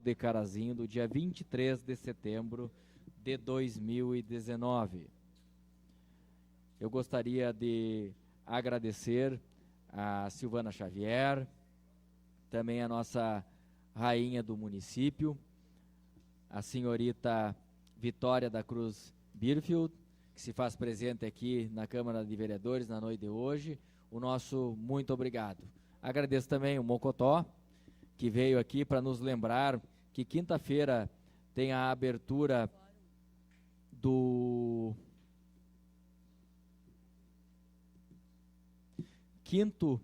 de Carazinho, do dia 23 de setembro de 2019. Eu gostaria de agradecer a Silvana Xavier, também a nossa rainha do município, a senhorita Vitória da Cruz Birfield, que se faz presente aqui na Câmara de Vereadores na noite de hoje. O nosso muito obrigado. Agradeço também o Mocotó, que veio aqui para nos lembrar que quinta-feira tem a abertura do 5º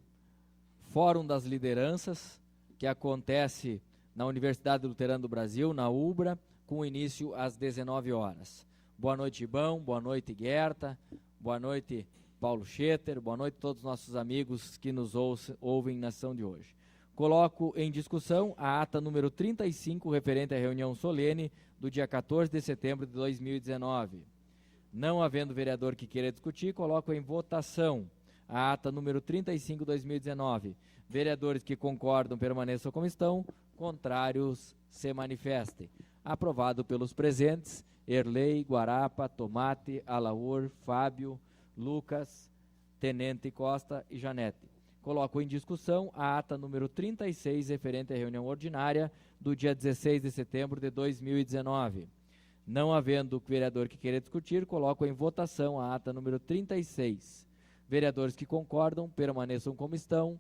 Fórum das Lideranças, que acontece na Universidade Luterana do Brasil, na UBRA, com início às 19 horas. Boa noite, Ibão, boa noite, Guerta, boa noite, Paulo Schetter, boa noite a todos os nossos amigos que nos ouvem na sessão de hoje. Coloco em discussão a ata número 35, referente à reunião solene do dia 14 de setembro de 2019. Não havendo vereador que queira discutir, coloco em votação a ata número 35, 2019. Vereadores que concordam permaneçam como estão, contrários se manifestem. Aprovado pelos presentes, Erlei, Guarapa, Tomate, Alaor, Fábio, Lucas, Tenente Costa e Janete. Coloco em discussão a ata número 36, referente à reunião ordinária do dia 16 de setembro de 2019. Não havendo vereador que queira discutir, coloco em votação a ata número 36. Vereadores que concordam, permaneçam como estão,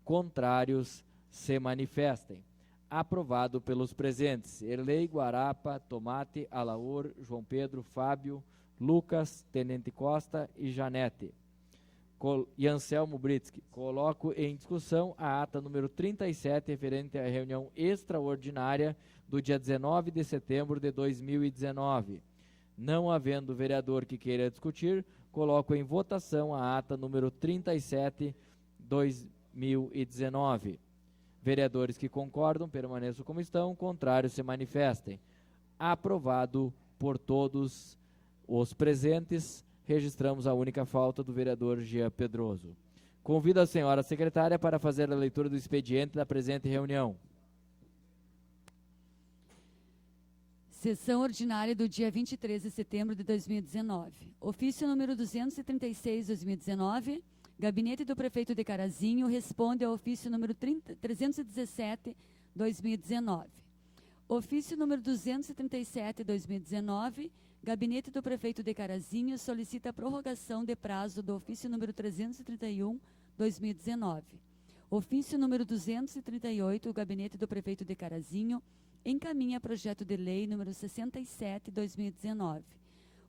contrários, se manifestem. Aprovado pelos presentes, Erlei, Guarapa, Tomate, Alaor, João Pedro, Fábio, Lucas, Tenente Costa e Janete. E Anselmo Britsky. Coloco em discussão a ata número 37, referente à reunião extraordinária do dia 19 de setembro de 2019. Não havendo vereador que queira discutir, coloco em votação a ata número 37, 2019. Vereadores que concordam, permaneçam como estão, contrários se manifestem. Aprovado por todos os presentes. Registramos a única falta do vereador Jean Pedroso. Convido a senhora secretária para fazer a leitura do expediente da presente reunião. Sessão ordinária do dia 23 de setembro de 2019. Ofício número 236/2019. Gabinete do Prefeito de Carazinho responde ao ofício número 317/2019. Ofício número 237/2019. Gabinete do Prefeito de Carazinho solicita a prorrogação de prazo do ofício número 331/2019. Ofício número 238, o Gabinete do Prefeito de Carazinho encaminha projeto de lei número 67/2019.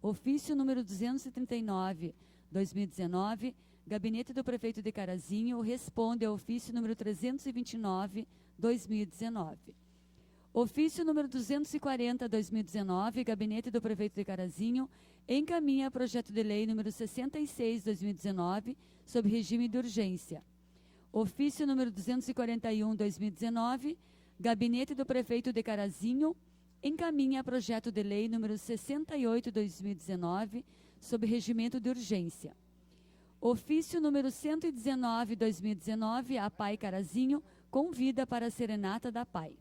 Ofício número 239/2019, Gabinete do Prefeito de Carazinho responde ao ofício número 329/2019. Ofício número 240/2019, Gabinete do Prefeito de Carazinho encaminha projeto de lei número 66/2019 sob regime de urgência. Ofício número 241/2019, Gabinete do Prefeito de Carazinho encaminha projeto de lei número 68/2019 sob regimento de urgência. Ofício número 119/2019, a PAI Carazinho convida para a serenata da PAI.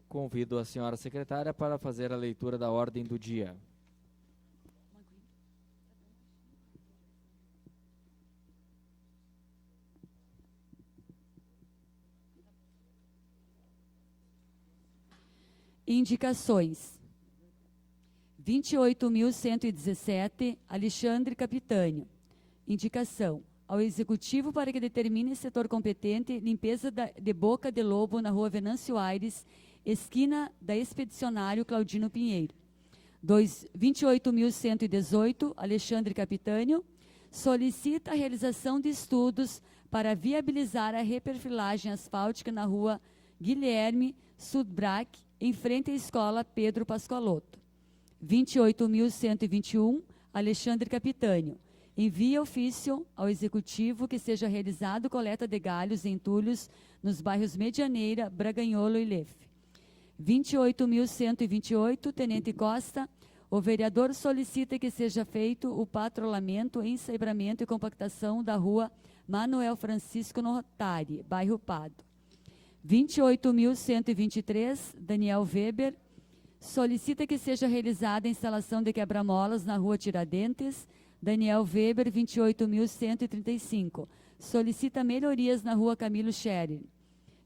Convido a senhora secretária para fazer a leitura da ordem do dia. Indicações. 28.117, Alexandre Capitânio. Indicação. Ao Executivo para que determine setor competente limpeza de boca de lobo na rua Venâncio Aires, esquina da Expedicionário Claudino Pinheiro. 28.118, Alexandre Capitânio, solicita a realização de estudos para viabilizar a reperfilagem asfáltica na rua Guilherme Sudbrac, em frente à escola Pedro Pascoaloto. 28.121, Alexandre Capitânio, envia ofício ao Executivo que seja realizado coleta de galhos e entulhos nos bairros Medianeira, Braganholo e Lefe. 28.128, Tenente Costa, o vereador solicita que seja feito o patrulhamento, ensaibramento e compactação da rua Manuel Francisco Notari, bairro Pado. 28.123, Daniel Weber, solicita que seja realizada a instalação de quebra-molas na rua Tiradentes. Daniel Weber, 28.135, solicita melhorias na rua Camilo Scherer.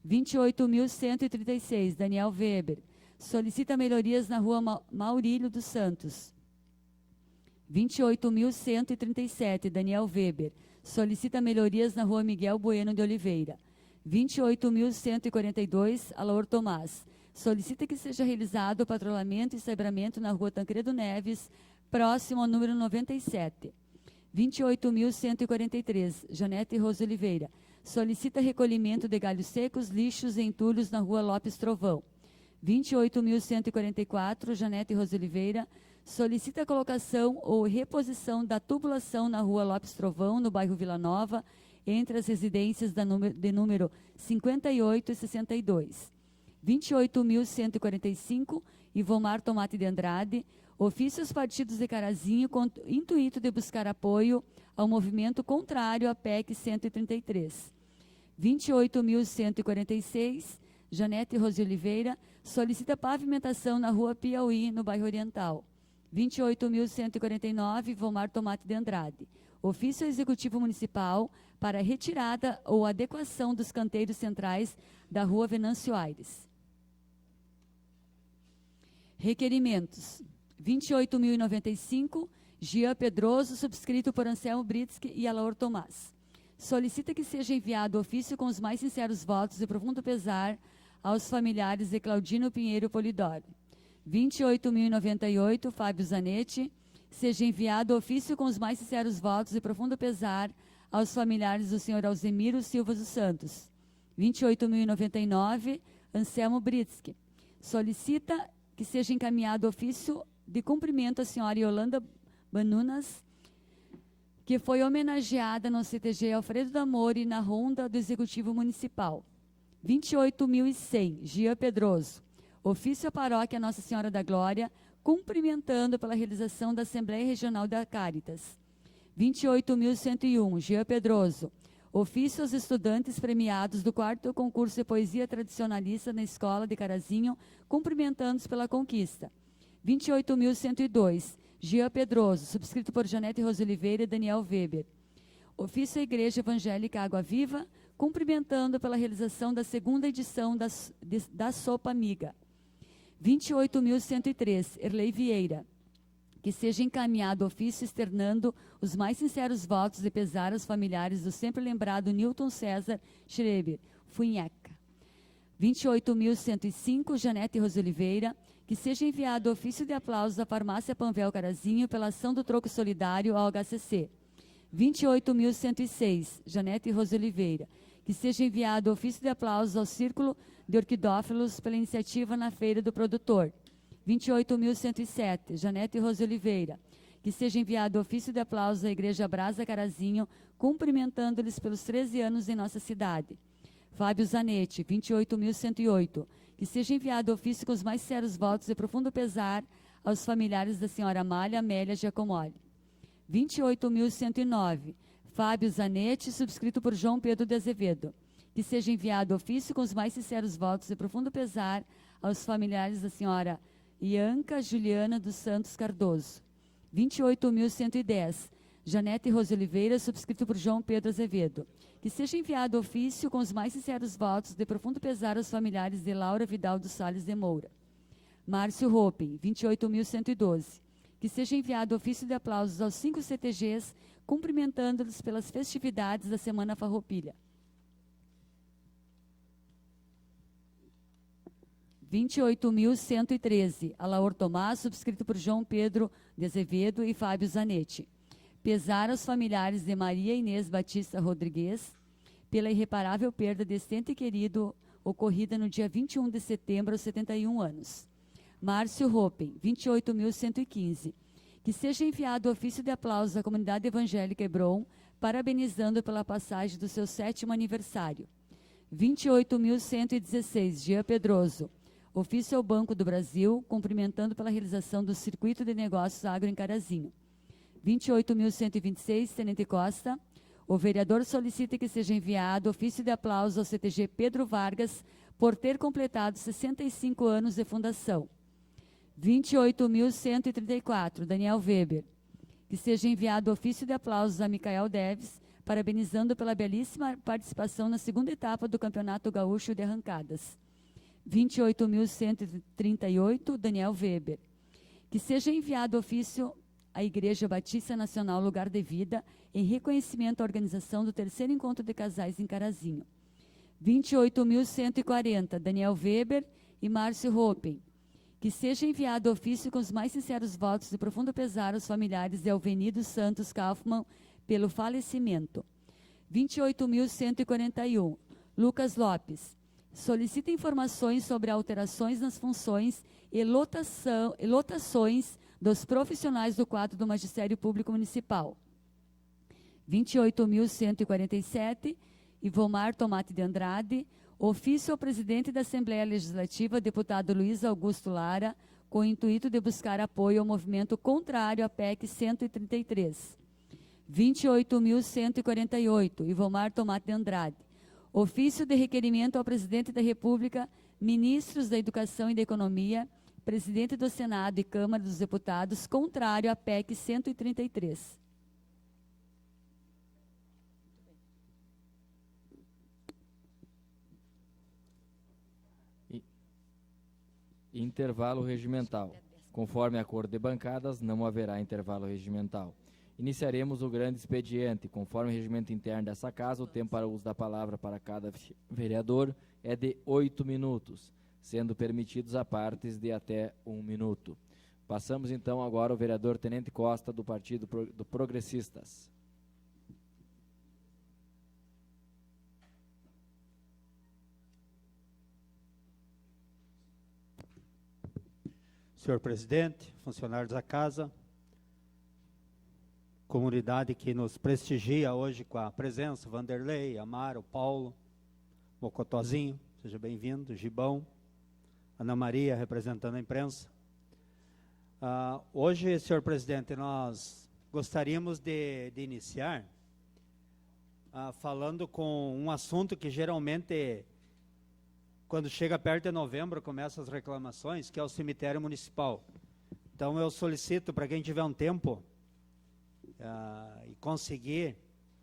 28.136, Daniel Weber, solicita melhorias na rua Maurílio dos Santos. 28.137, Daniel Weber, solicita melhorias na rua Miguel Bueno de Oliveira. 28.142, Alaor Tomás, solicita que seja realizado o patrulhamento e sabramento na rua Tancredo Neves, próximo ao número 97. 28.143, Janete Rosa Oliveira, solicita recolhimento de galhos secos, lixos e entulhos na rua Lopes Trovão. 28.144, Janete Rosa Oliveira, solicita a colocação ou reposição da tubulação na rua Lopes Trovão, no bairro Vila Nova, entre as residências de número 58 e 62. 28.145, Ivomar Tomate de Andrade, ofício aos partidos de Carazinho com intuito de buscar apoio ao movimento contrário à PEC 133. 28.146, Janete Rosi Oliveira, solicita pavimentação na rua Piauí, no bairro Oriental. 28.149, Ivomar Tomate de Andrade, ofício ao Executivo Municipal para retirada ou adequação dos canteiros centrais da rua Venâncio Aires. Requerimentos. 28.095, Jean Pedroso, subscrito por Anselmo Britsky e Alaor Tomás. Solicita que seja enviado ofício com os mais sinceros votos de profundo pesar aos familiares de Claudino Pinheiro Polidoro. 28.098, Fábio Zanetti, seja enviado ofício com os mais sinceros votos de profundo pesar aos familiares do senhor Alzemiro Silva dos Santos. 28.099, Anselmo Britsky, solicita que seja encaminhado ofício de cumprimento à senhora Yolanda Banunas, que foi homenageada no CTG Alfredo da Mori na ronda do Executivo Municipal. 28.100, Gia Pedroso, ofício à paróquia Nossa Senhora da Glória, cumprimentando pela realização da Assembleia Regional da Cáritas. 28.101, Gia Pedroso, ofício aos estudantes premiados do 4º concurso de poesia tradicionalista na Escola de Carazinho, cumprimentando-os pela conquista. 28.102, Gia Pedroso, subscrito por Janete Rosa Oliveira e Daniel Weber. Ofício à Igreja Evangélica Água Viva, cumprimentando pela realização da 2ª edição da Sopa Amiga. 28.103, Erlei Vieira, que seja encaminhado ofício externando os mais sinceros votos de pesar aos familiares do sempre lembrado Newton César Schreiber, Funheca. 28.105, Janete Rosa Oliveira, que seja enviado ofício de aplausos à Farmácia Panvel Carazinho pela ação do troco solidário ao HCC. 28.106, Janete Rosa Oliveira, que seja enviado ofício de aplausos ao Círculo de Orquidófilos pela iniciativa na Feira do Produtor. 28.107, Janete Rosa Oliveira, que seja enviado ofício de aplausos à Igreja Brasa Carazinho, cumprimentando-lhes pelos 13 anos em nossa cidade. Fábio Zanetti, 28.108, que seja enviado ofício com os mais sérios votos de profundo pesar aos familiares da senhora Amália Amélia Giacomoli. 28.109, Fábio Zanetti, subscrito por João Pedro de Azevedo, que seja enviado ofício com os mais sinceros votos de profundo pesar aos familiares da senhora Ianca Juliana dos Santos Cardoso. 28.110, Janete Rosa Oliveira, subscrito por João Pedro Azevedo, que seja enviado ofício com os mais sinceros votos de profundo pesar aos familiares de Laura Vidal dos Salles de Moura. Márcio Ropin, 28.112, que seja enviado ofício de aplausos aos 5 CTGs, cumprimentando-los pelas festividades da Semana Farroupilha. 28.113, Alaor Tomás, subscrito por João Pedro de Azevedo e Fábio Zanetti. Pesar aos familiares de Maria Inês Batista Rodrigues pela irreparável perda deste ente querido ocorrida no dia 21 de setembro aos 71 anos. Márcio Ropin, 28.115, que seja enviado ofício de aplausos à comunidade evangélica Hebron, parabenizando pela passagem do seu 7º aniversário. 28.116, Gia Pedroso, ofício ao Banco do Brasil, cumprimentando pela realização do Circuito de Negócios Agro em Carazinho. 28.126, Tenente Costa, O vereador solicita que seja enviado ofício de aplauso ao CTG Pedro Vargas por ter completado 65 anos de fundação. 28.134, Daniel Weber. Que seja enviado ofício de aplausos a Micael Deves, parabenizando pela belíssima participação na segunda etapa do Campeonato Gaúcho de Arrancadas. 28.138, Daniel Weber. Que seja enviado ofício à Igreja Batista Nacional Lugar de Vida, em reconhecimento à organização do terceiro encontro de casais em Carazinho. 28.140, Daniel Weber e Márcio Hoppen. Que seja enviado ofício com os mais sinceros votos de profundo pesar aos familiares de Alvenido Santos Kaufmann pelo falecimento. 28.141, Lucas Lopes. Solicita informações sobre alterações nas funções e lotações dos profissionais do quadro do Magistério Público Municipal. 28.147, Ivomar Tomate de Andrade. Ofício ao presidente da Assembleia Legislativa, deputado Luiz Augusto Lara, com o intuito de buscar apoio ao movimento contrário à PEC 133. 28.148, Ivomar Tomate de Andrade. Ofício de requerimento ao presidente da República, ministros da Educação e da Economia, presidente do Senado e Câmara dos Deputados, contrário à PEC 133. Intervalo regimental. Conforme acordo de bancadas, não haverá intervalo regimental. Iniciaremos o grande expediente. Conforme o regimento interno dessa casa, o tempo para o uso da palavra para cada vereador é de 8 minutos, sendo permitidos a partes de até 1 minuto. Passamos então agora ao vereador Tenente Costa, do Partido do Progressistas. Senhor presidente, funcionários da casa, comunidade que nos prestigia hoje com a presença, Vanderlei, Amaro, Paulo, Mocotozinho, seja bem-vindo, Gibão, Ana Maria, representando a imprensa. Hoje, senhor presidente, nós gostaríamos de iniciar falando com um assunto que geralmente, quando chega perto de novembro, começam as reclamações, que é o cemitério municipal. Então, eu solicito para quem tiver um tempo e conseguir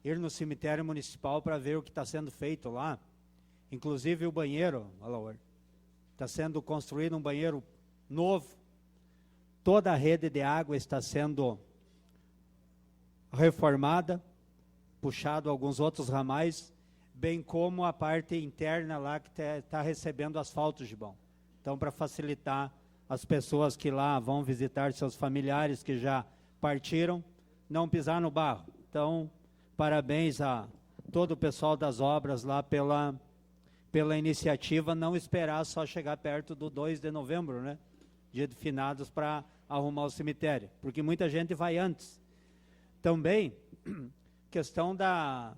ir no cemitério municipal para ver o que está sendo feito lá. Inclusive o banheiro, está sendo construído um banheiro novo. Toda a rede de água está sendo reformada, puxado alguns outros ramais, bem como a parte interna lá que está recebendo asfalto, Gibão. Então, para facilitar as pessoas que lá vão visitar seus familiares que já partiram, não pisar no barro. Então, parabéns a todo o pessoal das obras lá pela iniciativa, não esperar só chegar perto do 2 de novembro, né? Dia de finados, para arrumar o cemitério, porque muita gente vai antes. Também, questão da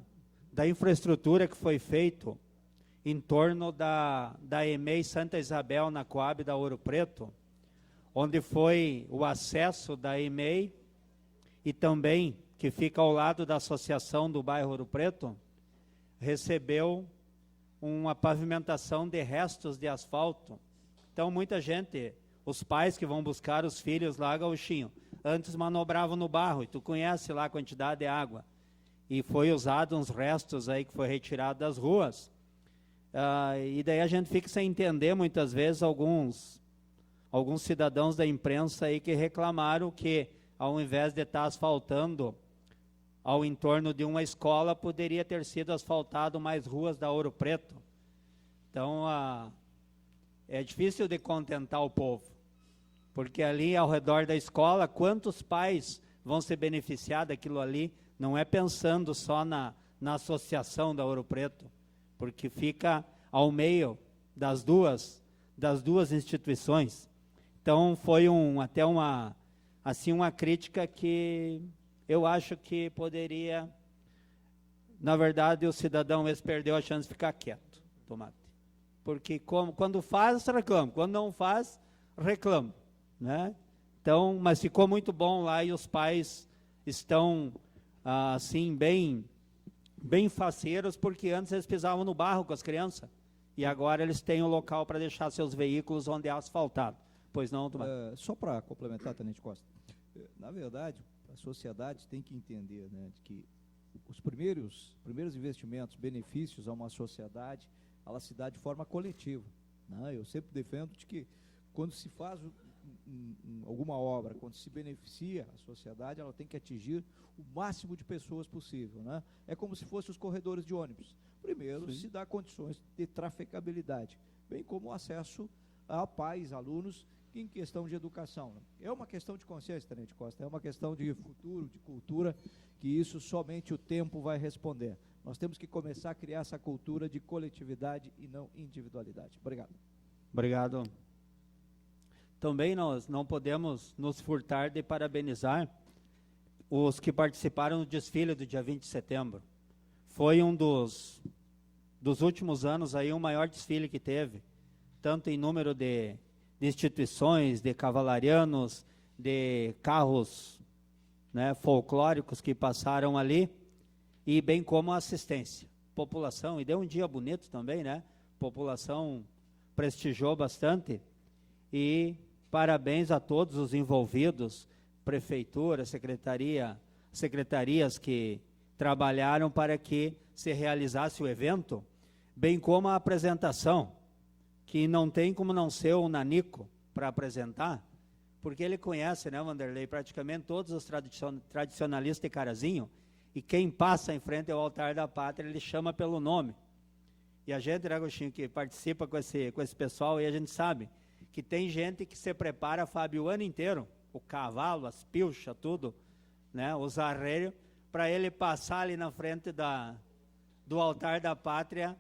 infraestrutura que foi feito em torno da EMEI Santa Isabel, na Coab da Ouro Preto, onde foi o acesso da EMEI e também, que fica ao lado da associação do bairro Ouro Preto, recebeu uma pavimentação de restos de asfalto. Então, muita gente, os pais que vão buscar os filhos lá, Gauchinho, antes manobravam no barro, e tu conhece lá a quantidade de água. E foi usado uns restos aí que foi retirado das ruas. E daí a gente fica sem entender, muitas vezes, alguns cidadãos da imprensa aí que reclamaram que, ao invés de estar asfaltando ao entorno de uma escola, poderia ter sido asfaltado mais ruas da Ouro Preto. Então, é difícil de contentar o povo, porque ali ao redor da escola, quantos pais vão se beneficiar daquilo ali? Não é pensando só na associação da Ouro Preto, porque fica ao meio das duas instituições. Então, foi até uma crítica que eu acho que poderia, na verdade, o cidadão esse perdeu a chance de ficar quieto, Tomate. Porque quando faz, reclama, quando não faz, reclama, né? Então, mas ficou muito bom lá e os pais estão, assim, bem bem faceiros, porque antes eles pisavam no barro com as crianças, e agora eles têm um local para deixar seus veículos onde é asfaltado. Pois não, Tomás? Só para complementar, Tenente Costa, na verdade, a sociedade tem que entender, né, de que os primeiros investimentos, benefícios a uma sociedade, ela se dá de forma coletiva, né? Eu sempre defendo de que quando se faz alguma obra, quando se beneficia a sociedade, ela tem que atingir o máximo de pessoas possível, né? É como se fossem os corredores de ônibus. Primeiro, se dá condições de trafegabilidade, bem como o acesso a pais, alunos, em questão de educação. É uma questão de consciência, Tenente Costa, é uma questão de futuro, de cultura, que isso somente o tempo vai responder. Nós temos que começar a criar essa cultura de coletividade e não individualidade. Obrigado. Obrigado. Também nós não podemos nos furtar de parabenizar os que participaram do desfile do dia 20 de setembro. Foi um dos últimos anos aí o maior desfile que teve, tanto em número de instituições, de cavalarianos, de carros, né, folclóricos que passaram ali, e bem como a assistência. População, e deu um dia bonito também, né? População prestigiou bastante, e parabéns a todos os envolvidos, prefeitura, secretarias que trabalharam para que se realizasse o evento, bem como a apresentação, que não tem como não ser o Nanico para apresentar, porque ele conhece, né, Vanderlei, praticamente todos os tradicionalistas de Carazinho, e quem passa em frente ao altar da pátria, ele chama pelo nome. E a gente, né, Agostinho, que participa com esse pessoal, e a gente sabe que tem gente que se prepara, Fábio, o ano inteiro, o cavalo, as pilchas, tudo, né, os arreios, para ele passar ali na frente do altar da pátria,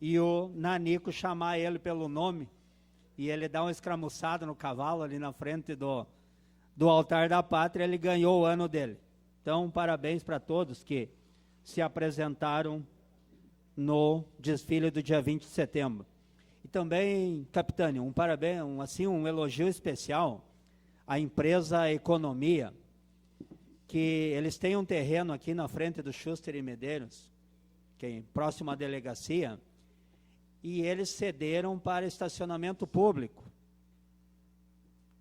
e o Nanico chamar ele pelo nome, e ele dá uma escramuçada no cavalo ali na frente do altar da pátria, ele ganhou o ano dele. Então, parabéns para todos que se apresentaram no desfile do dia 20 de setembro. E também, capitão, um parabéns, um elogio especial à empresa Economia, que eles têm um terreno aqui na frente do Schuster e Medeiros, que é próximo à delegacia, e eles cederam para estacionamento público,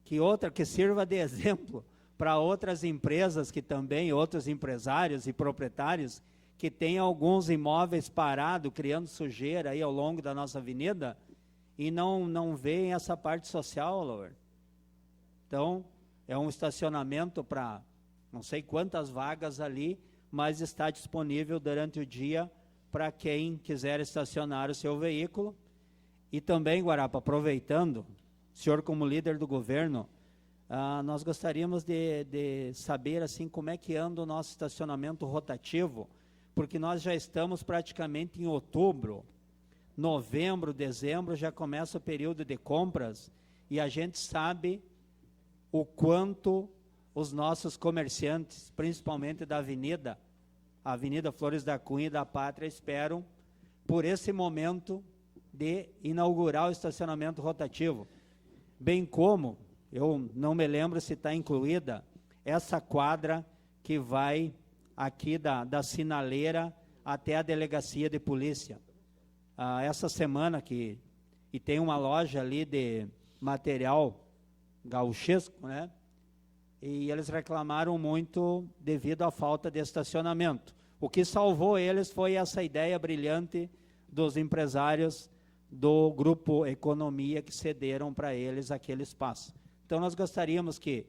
que sirva de exemplo para outras empresas que também, outros empresários e proprietários, que têm alguns imóveis parados, criando sujeira aí ao longo da nossa avenida, e não veem essa parte social, Laura. Então, é um estacionamento para não sei quantas vagas ali, mas está disponível durante o dia para quem quiser estacionar o seu veículo. E também, Guarapa, aproveitando, o senhor como líder do governo, nós gostaríamos de saber assim como é que anda o nosso estacionamento rotativo, porque nós já estamos praticamente em outubro, novembro, dezembro, já começa o período de compras, e a gente sabe o quanto os nossos comerciantes, principalmente da Avenida Flores da Cunha e da Pátria, esperam por esse momento de inaugurar o estacionamento rotativo, bem como, eu não me lembro se está incluída, essa quadra que vai aqui da sinaleira até a delegacia de polícia. Essa semana e tem uma loja ali de material gauchesco, né? E eles reclamaram muito devido à falta de estacionamento. O que salvou eles foi essa ideia brilhante dos empresários do Grupo Economia, que cederam para eles aquele espaço. Então, nós gostaríamos que,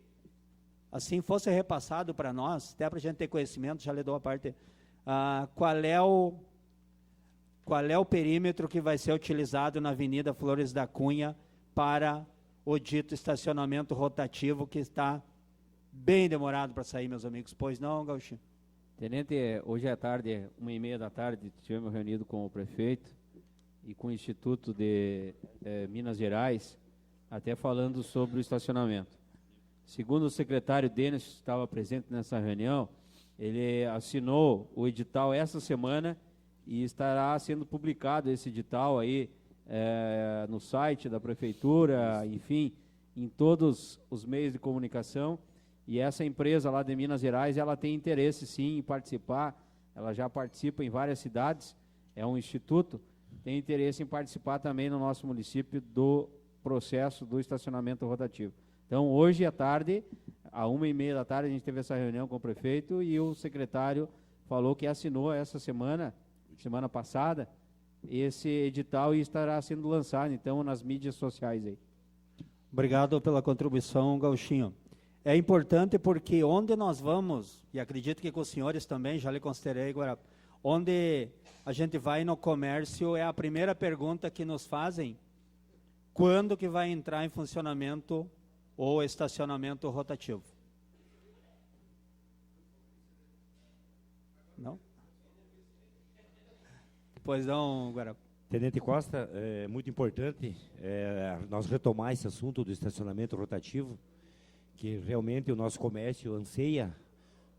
assim, fosse repassado para nós, até para a gente ter conhecimento, já lhe dou a parte, qual é o perímetro que vai ser utilizado na Avenida Flores da Cunha para o dito estacionamento rotativo, que está bem demorado para sair, meus amigos. Pois não, Gauchinho? Tenente, hoje à tarde, 1h30 da tarde, estivemos reunidos com o prefeito e com o Instituto de Minas Gerais, até falando sobre o estacionamento. Segundo o secretário Denis, que estava presente nessa reunião, ele assinou o edital essa semana e estará sendo publicado esse edital aí no site da prefeitura, enfim, em todos os meios de comunicação. E essa empresa lá de Minas Gerais, ela tem interesse sim em participar ela já participa em várias cidades, é um instituto, tem interesse em participar também no nosso município do processo do estacionamento rotativo. Então, hoje à tarde, às 1h30 da tarde, a gente teve essa reunião com o prefeito e o secretário falou que assinou essa semana passada, esse edital e estará sendo lançado, então, nas mídias sociais aí. Obrigado pela contribuição, Gauchinho. É importante porque onde nós vamos, e acredito que com os senhores também, já lhe considerei agora, onde a gente vai no comércio, é a primeira pergunta que nos fazem, quando que vai entrar em funcionamento o estacionamento rotativo? Não? Pois não, Guarapá. Tenente Costa, é muito importante nós retomar esse assunto do estacionamento rotativo, que realmente o nosso comércio anseia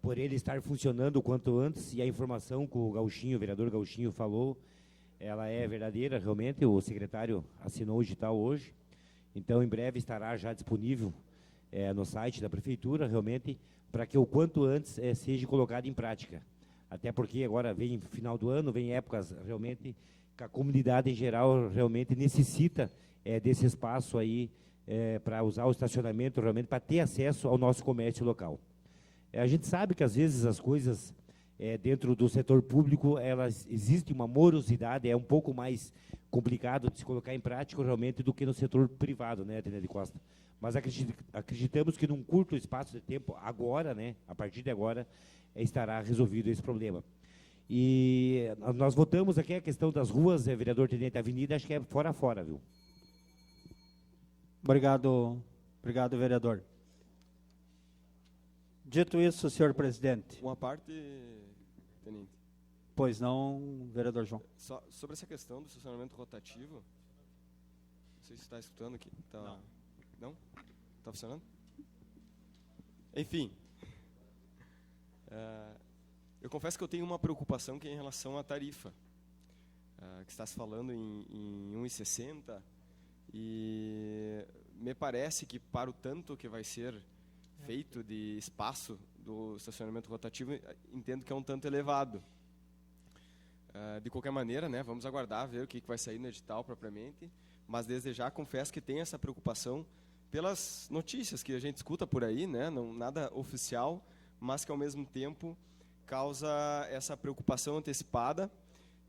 por ele estar funcionando o quanto antes, e a informação que o vereador Gauchinho falou, ela é verdadeira, realmente, o secretário assinou o edital hoje, então em breve estará já disponível no site da prefeitura, realmente, para que o quanto antes seja colocado em prática. Até porque agora vem final do ano, vem épocas realmente que a comunidade em geral realmente necessita desse espaço aí para usar o estacionamento realmente para ter acesso ao nosso comércio local. A gente sabe que às vezes as coisas dentro do setor público, existe uma morosidade, é um pouco mais complicado de se colocar em prática realmente do que no setor privado, né, Tenente Costa? Mas acreditamos que num curto espaço de tempo, agora, né, a partir de agora, estará resolvido esse problema. E nós votamos aqui a questão das ruas, vereador Tenente, Avenida, acho que é fora a fora, viu? Obrigado, vereador. Dito isso, senhor presidente. Uma parte, Tenente. Pois não, vereador João. Só sobre essa questão do estacionamento rotativo, não sei se está escutando aqui. Tá... Não? Está funcionando? Enfim. Eu confesso que eu tenho uma preocupação que é em relação à tarifa, que está se falando em 1,60, e me parece que para o tanto que vai ser feito de espaço do estacionamento rotativo, entendo que é um tanto elevado. De qualquer maneira, né, vamos aguardar, ver o que vai sair no edital propriamente, mas desde já confesso que tenho essa preocupação pelas notícias que a gente escuta por aí, né, não, nada oficial, mas que ao mesmo tempo causa essa preocupação antecipada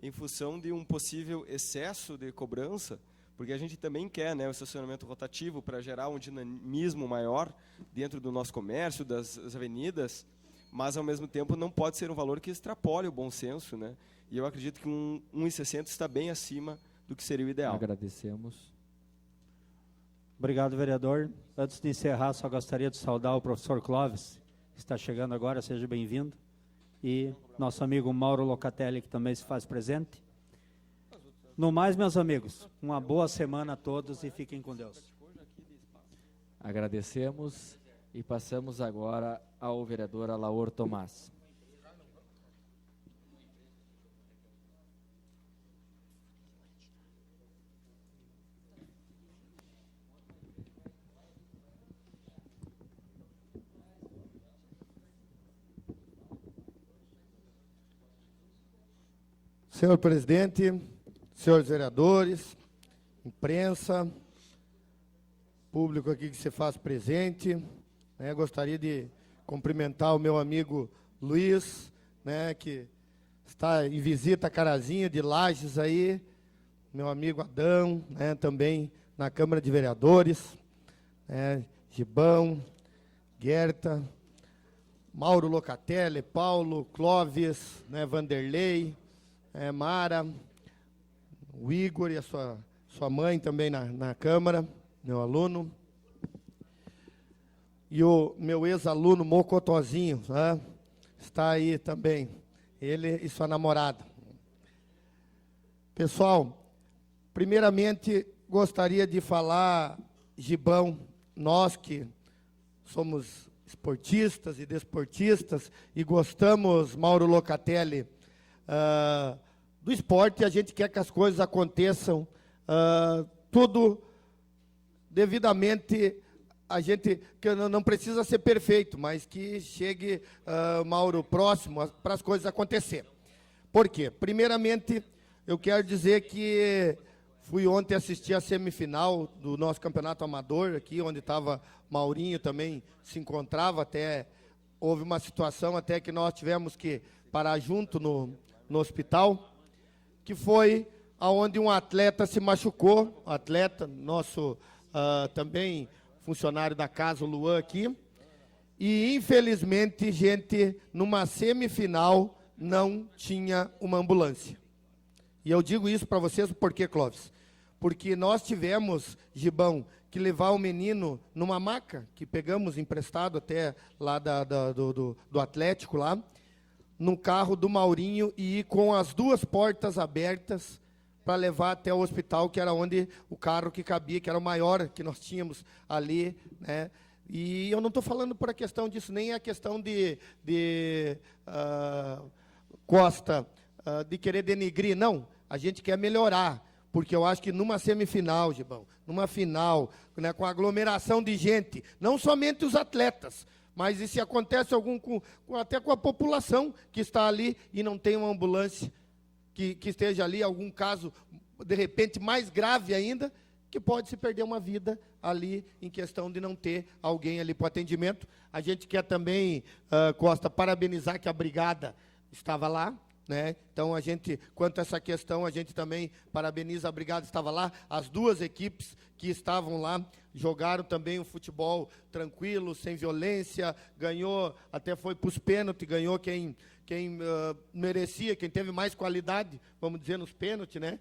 em função de um possível excesso de cobrança, porque a gente também quer, né, o estacionamento rotativo para gerar um dinamismo maior dentro do nosso comércio, das avenidas, mas ao mesmo tempo não pode ser um valor que extrapole o bom senso, né? E eu acredito que 1,60 está bem acima do que seria o ideal. Agradecemos. Obrigado, vereador. Antes de encerrar, só gostaria de saudar o professor Clóvis, que está chegando agora, seja bem-vindo. E nosso amigo Mauro Locatelli, que também se faz presente. No mais, meus amigos, uma boa semana a todos e fiquem com Deus. Agradecemos e passamos agora ao vereador Alaor Tomás. Senhor presidente, senhores vereadores, imprensa, público aqui que se faz presente, né, gostaria de cumprimentar o meu amigo Luiz, né, que está em visita a Carazinho de Lages aí, meu amigo Adão, né, também na Câmara de Vereadores, né, Gibão, Guerta, Mauro Locatelli, Paulo, Clóvis, né, Vanderlei, Mara, o Igor e a sua mãe também na Câmara, meu aluno. E o meu ex-aluno Mocotozinho, né, está aí também, ele e sua namorada. Pessoal, primeiramente gostaria de falar, Gibão, nós que somos esportistas e desportistas e gostamos, Mauro Locatelli, do esporte, a gente quer que as coisas aconteçam tudo devidamente, a gente que não precisa ser perfeito, mas que chegue, Mauro, próximo para as coisas acontecerem. Por quê? Primeiramente, eu quero dizer que fui ontem assistir a semifinal do nosso campeonato amador, aqui onde estava Maurinho também se encontrava, até houve uma situação até que nós tivemos que parar junto no hospital, que foi aonde um atleta se machucou, atleta, nosso também funcionário da casa, o Luan aqui, e infelizmente, gente, numa semifinal não tinha uma ambulância. E eu digo isso para vocês por quê, Clóvis? Porque nós tivemos, Gibão, que levar o menino numa maca, que pegamos emprestado até lá do Atlético lá, no carro do Maurinho e ir com as duas portas abertas para levar até o hospital, que era onde o carro que cabia, que era o maior que nós tínhamos ali, né? E eu não estou falando por a questão disso, nem a questão de Costa, de querer denigrir, não. A gente quer melhorar, porque eu acho que numa semifinal, Gibão, numa final, né, com aglomeração de gente, não somente os atletas, mas e se acontece até com a população que está ali e não tem uma ambulância que esteja ali, algum caso, de repente, mais grave ainda, que pode se perder uma vida ali em questão de não ter alguém ali para o atendimento. A gente quer também, Costa, parabenizar que a brigada estava lá, né? Então, a gente, quanto a essa questão, a gente também parabeniza a brigada, estava lá, as duas equipes que estavam lá, jogaram também um futebol tranquilo, sem violência, ganhou, até foi para os pênaltis, ganhou quem merecia, quem teve mais qualidade, vamos dizer, nos pênaltis, né?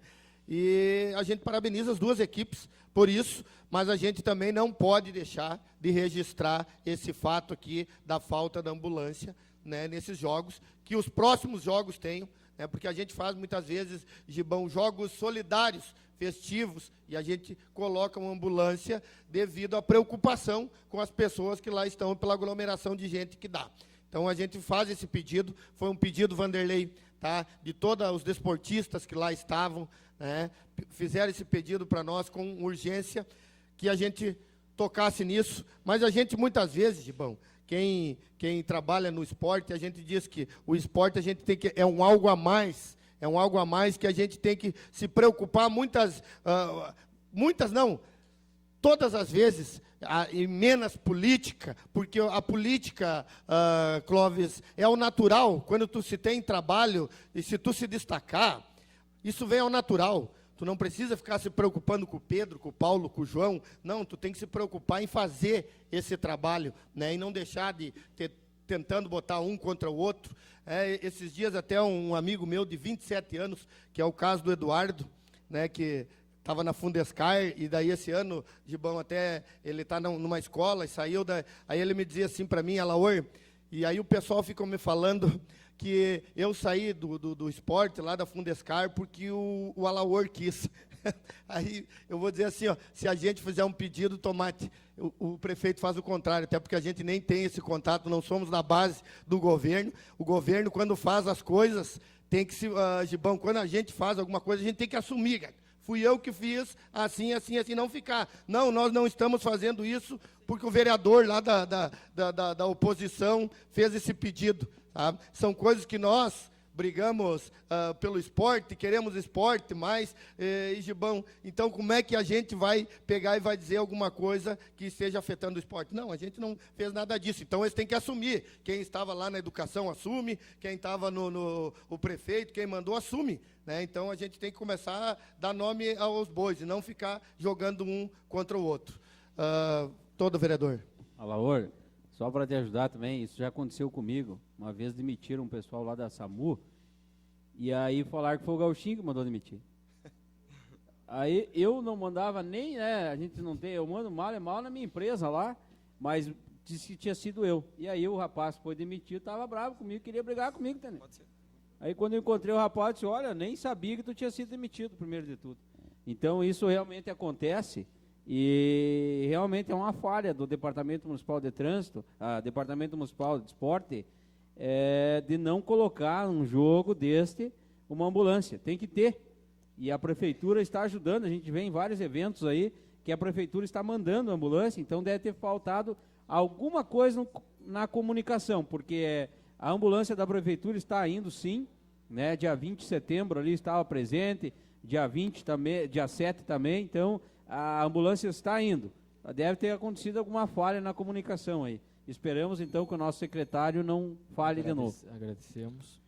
E a gente parabeniza as duas equipes por isso, mas a gente também não pode deixar de registrar esse fato aqui da falta da ambulância, né, nesses jogos, que os próximos jogos tenham, né, porque a gente faz muitas vezes, Gibão, jogos solidários, festivos, e a gente coloca uma ambulância devido à preocupação com as pessoas que lá estão pela aglomeração de gente que dá. Então, a gente faz esse pedido, foi um pedido, Vanderlei, tá, de todos os desportistas que lá estavam, né, fizeram esse pedido para nós com urgência, que a gente tocasse nisso, mas a gente muitas vezes, Gibão, quem trabalha no esporte, a gente diz que o esporte a gente tem que, é um algo a mais que a gente tem que se preocupar todas as vezes, e menos política, porque a política, Clóvis, é o natural. Quando tu se tem trabalho e se tu se destacar, isso vem ao natural. Tu não precisa ficar se preocupando com o Pedro, com o Paulo, com o João. Não, tu tem que se preocupar em fazer esse trabalho, né, e não deixar de tentando botar um contra o outro. Esses dias até um amigo meu de 27 anos, que é o caso do Eduardo, né, que estava na Fundescar, e daí esse ano, Gibão, até ele está numa escola, e saiu, aí ele me dizia assim para mim, Alaor, e aí o pessoal ficou me falando que eu saí do esporte lá da Fundescar porque o Alaor quis. Aí eu vou dizer assim, ó, se a gente fizer um pedido, Tomate, o prefeito faz o contrário, até porque a gente nem tem esse contato, não somos da base do governo. O governo, quando faz as coisas, tem que se... Gibão, quando a gente faz alguma coisa, a gente tem que assumir, cara. Fui eu que fiz, assim, não ficar. Não, nós não estamos fazendo isso porque o vereador lá da oposição fez esse pedido. Tá? São coisas que nós brigamos pelo esporte, queremos esporte mais, Gibão, então como é que a gente vai pegar e vai dizer alguma coisa que esteja afetando o esporte? Não, a gente não fez nada disso, então eles têm que assumir. Quem estava lá na educação assume, quem estava o prefeito, quem mandou assume, né? Então a gente tem que começar a dar nome aos bois e não ficar jogando um contra o outro. Todo vereador. Alaor, só para te ajudar também, isso já aconteceu comigo. Uma vez demitiram um pessoal lá da SAMU, e aí falaram que foi o Gauchinho que mandou demitir. Aí eu não mandava nem, né, a gente não tem, eu mando mal na minha empresa lá, mas disse que tinha sido eu. E aí o rapaz foi demitido, estava bravo comigo, queria brigar comigo também. Pode ser. Aí quando eu encontrei o rapaz, eu disse, olha, nem sabia que tu tinha sido demitido, primeiro de tudo. Então isso realmente acontece, e realmente é uma falha do Departamento Municipal de Trânsito, Departamento Municipal de Esporte, de não colocar um jogo deste uma ambulância. Tem que ter. E a prefeitura está ajudando, a gente vê em vários eventos aí que a prefeitura está mandando ambulância, então deve ter faltado alguma coisa na comunicação, porque a ambulância da prefeitura está indo sim, né? Dia 20 de setembro ali estava presente, dia 20 também, dia 7 também, então a ambulância está indo. Deve ter acontecido alguma falha na comunicação aí. Esperamos então que o nosso secretário não falhe de novo. Agradecemos.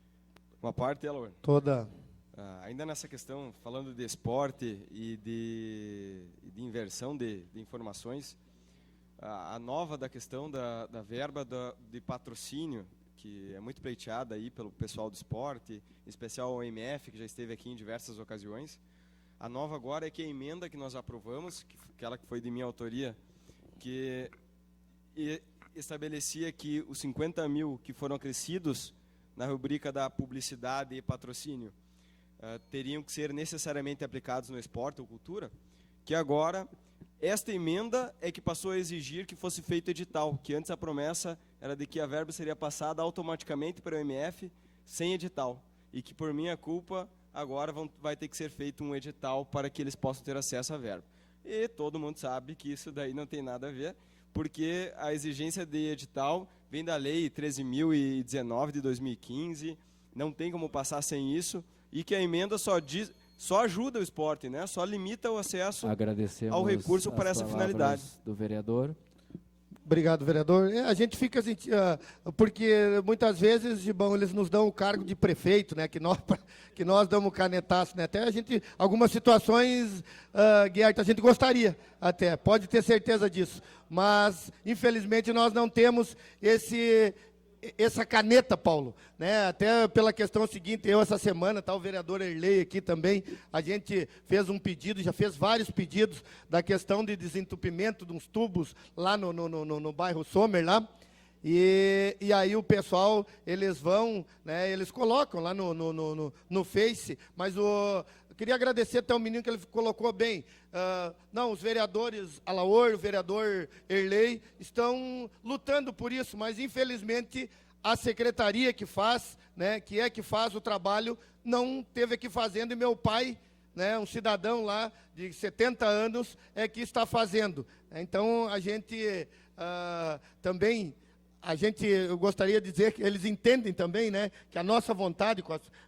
Uma parte, Elor. Toda. Ainda nessa questão, falando de esporte e de inversão de informações, a nova da questão da verba de patrocínio, que é muito pleiteada aí pelo pessoal do esporte, em especial o OMF, que já esteve aqui em diversas ocasiões. A nova agora é que a emenda que nós aprovamos, aquela que foi de minha autoria, que estabelecia que os 50 mil que foram acrescidos na rubrica da publicidade e patrocínio teriam que ser necessariamente aplicados no esporte ou cultura, que agora esta emenda é que passou a exigir que fosse feito edital, que antes a promessa era de que a verba seria passada automaticamente para o MF sem edital, e que por minha culpa agora vai ter que ser feito um edital para que eles possam ter acesso à verba. E todo mundo sabe que isso daí não tem nada a ver, porque a exigência de edital vem da Lei 13.019 de 2015, não tem como passar sem isso, e que a emenda só ajuda o esporte, né? Só limita o acesso ao recurso para essa finalidade. Do vereador. Obrigado, vereador. A gente fica porque muitas vezes, Gibão, eles nos dão o cargo de prefeito, né? Que nós damos canetaço, né? Até algumas situações, Guiarta, a gente gostaria até, pode ter certeza disso. Mas, infelizmente, nós não temos essa caneta, Paulo, né? Até pela questão seguinte, essa semana, tá o vereador Erlei aqui também, a gente fez um pedido, já fez vários pedidos da questão de desentupimento de uns tubos lá no bairro Sommer, lá, e aí o pessoal, eles vão, né, eles colocam lá no Face, mas eu queria agradecer até o menino que ele colocou bem. Os vereadores Alaor, o vereador Erlei, estão lutando por isso, mas infelizmente a secretaria que faz, né, que faz o trabalho, não teve aqui fazendo, e meu pai, né, um cidadão lá de 70 anos, é que está fazendo. Então, a gente também... eu gostaria de dizer que eles entendem também, né, que a nossa vontade,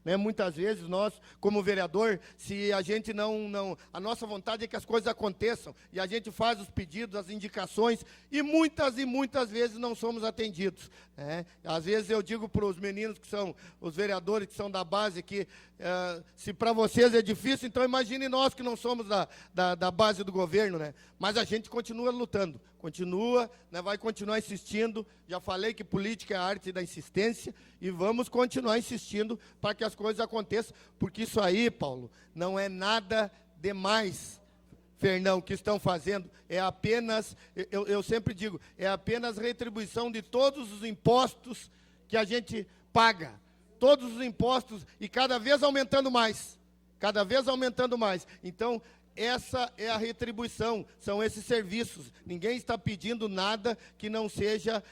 né, muitas vezes nós, como vereador, se a gente a nossa vontade é que as coisas aconteçam, e a gente faz os pedidos, as indicações, e muitas vezes não somos atendidos, né? Às vezes eu digo para os meninos que são os vereadores, que são da base, que se para vocês é difícil, então imagine nós que não somos da base do governo, né? Mas a gente continua lutando, né, vai continuar insistindo. Já falei que política é a arte da insistência, e vamos continuar insistindo para que as coisas aconteçam, porque isso aí, Paulo, não é nada demais, Fernão, que estão fazendo, é apenas, eu sempre digo, é apenas retribuição de todos os impostos que a gente paga, todos os impostos, e cada vez aumentando mais, então... Essa é a retribuição, são esses serviços. Ninguém está pedindo nada que não seja,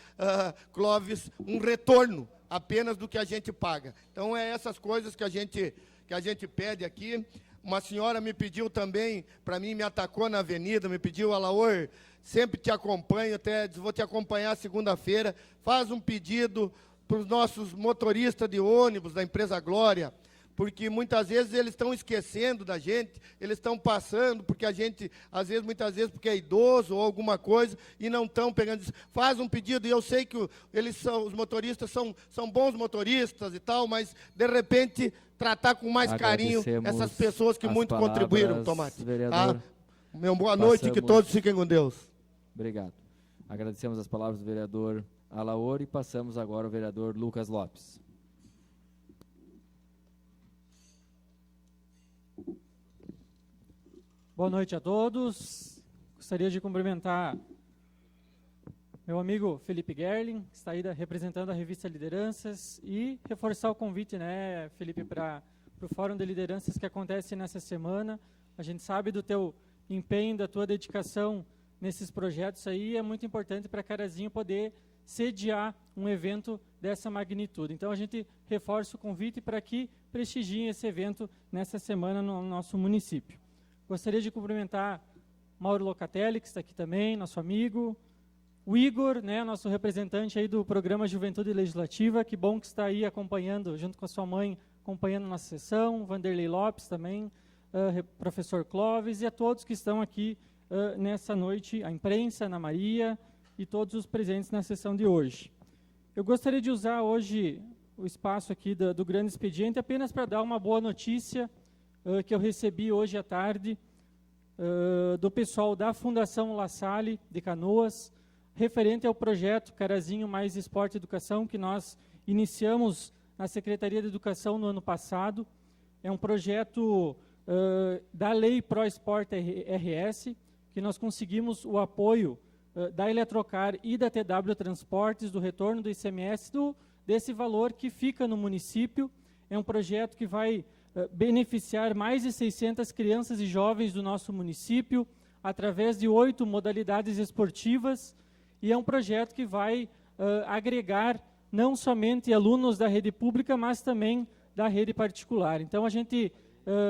Clóvis, um retorno apenas do que a gente paga. Então, é essas coisas que a gente pede aqui. Uma senhora me pediu também, para mim, me atacou na avenida, me pediu, Alaor, sempre te acompanho, até vou te acompanhar segunda-feira. Faz um pedido para os nossos motoristas de ônibus da empresa Glória, porque muitas vezes eles estão esquecendo da gente, eles estão passando, porque a gente, muitas vezes, porque é idoso ou alguma coisa, e não estão pegando. Faz um pedido, e eu sei que os motoristas são bons motoristas e tal, mas, de repente, tratar com mais carinho essas pessoas que muito contribuíram, Tomate. Vereador, boa noite, que todos fiquem com Deus. Obrigado. Agradecemos as palavras do vereador Alaor, e passamos agora ao vereador Lucas Lopes. Boa noite a todos. Gostaria de cumprimentar meu amigo Felipe Gerling, que está aí representando a revista Lideranças, e reforçar o convite, né, Felipe, para o Fórum de Lideranças que acontece nessa semana. A gente sabe do teu empenho, da tua dedicação nesses projetos aí, é muito importante para Carazinho poder sediar um evento dessa magnitude. Então, a gente reforça o convite para que prestigiem esse evento nessa semana no nosso município. Gostaria de cumprimentar Mauro Locatelli, que está aqui também, nosso amigo. O Igor, né, nosso representante aí do programa Juventude Legislativa, que bom que está aí acompanhando, junto com a sua mãe, acompanhando nossa sessão, Vanderlei Lopes também, professor Clóvis, e a todos que estão aqui nessa noite, a imprensa, Ana Maria, e todos os presentes na sessão de hoje. Eu gostaria de usar hoje o espaço aqui do Grande Expediente apenas para dar uma boa notícia que eu recebi hoje à tarde do pessoal da Fundação La Salle de Canoas, referente ao projeto Carazinho Mais Esporte e Educação, que nós iniciamos na Secretaria de Educação no ano passado. É um projeto da Lei Pro Esporte RS, que nós conseguimos o apoio da Eletrocar e da TW Transportes, do retorno do ICMS, desse valor que fica no município. É um projeto que vai beneficiar mais de 600 crianças e jovens do nosso município, através de 8 modalidades esportivas, e é um projeto que vai agregar não somente alunos da rede pública, mas também da rede particular. Então, a gente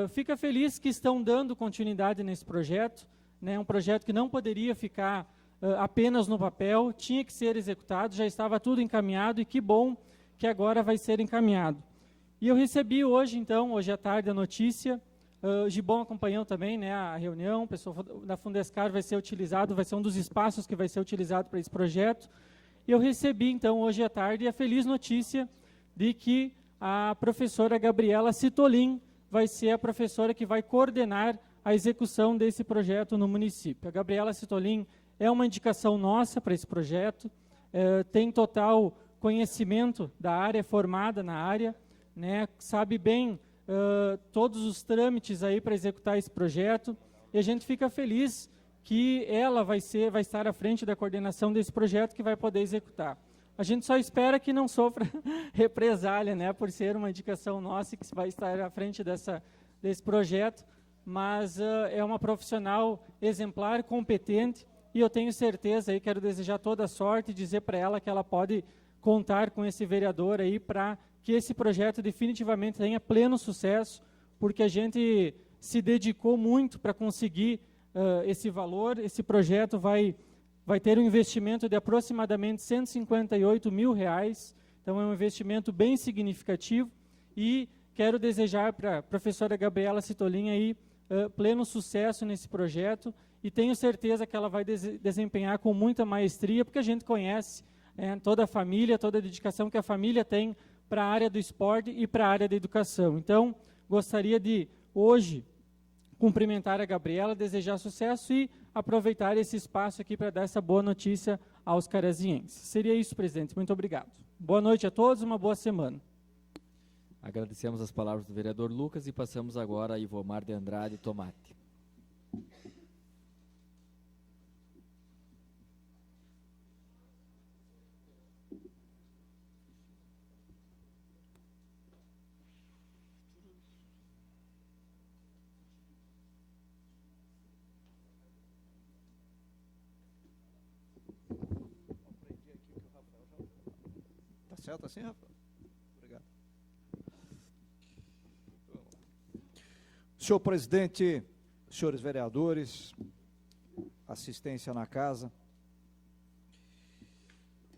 fica feliz que estão dando continuidade nesse projeto, né? Um projeto que não poderia ficar apenas no papel, tinha que ser executado, já estava tudo encaminhado, e que bom que agora vai ser encaminhado. E eu recebi hoje, então, hoje à tarde, a notícia, o Gibon acompanhou também, né, a reunião, o pessoal da Fundescar vai ser utilizado, vai ser um dos espaços que vai ser utilizado para esse projeto. E eu recebi, então, hoje à tarde, a feliz notícia de que a professora Gabriela Citolin vai ser a professora que vai coordenar a execução desse projeto no município. A Gabriela Citolin é uma indicação nossa para esse projeto, tem total conhecimento da área, formada na área, né, sabe bem todos os trâmites aí para executar esse projeto, e a gente fica feliz que ela vai estar à frente da coordenação desse projeto, que vai poder executar. A gente só espera que não sofra represália, né, por ser uma indicação nossa que vai estar à frente desse projeto, mas é uma profissional exemplar, competente, e eu tenho certeza, aí quero desejar toda a sorte e dizer para ela que ela pode contar com esse vereador aí para que esse projeto definitivamente tenha pleno sucesso, porque a gente se dedicou muito para conseguir esse valor. Esse projeto vai ter um investimento de aproximadamente R$158 mil, então é um investimento bem significativo, e quero desejar para a professora Gabriela Citolin aí pleno sucesso nesse projeto, e tenho certeza que ela vai desempenhar com muita maestria, porque a gente conhece toda a família, toda a dedicação que a família tem para a área do esporte e para a área da educação. Então, gostaria de, hoje, cumprimentar a Gabriela, desejar sucesso e aproveitar esse espaço aqui para dar essa boa notícia aos carazinhenses. Seria isso, presidente. Muito obrigado. Boa noite a todos, uma boa semana. Agradecemos as palavras do vereador Lucas e passamos agora a Ivomar de Andrade Tomate. Certo assim, Rafael? Obrigado. Senhor presidente, senhores vereadores, assistência na casa,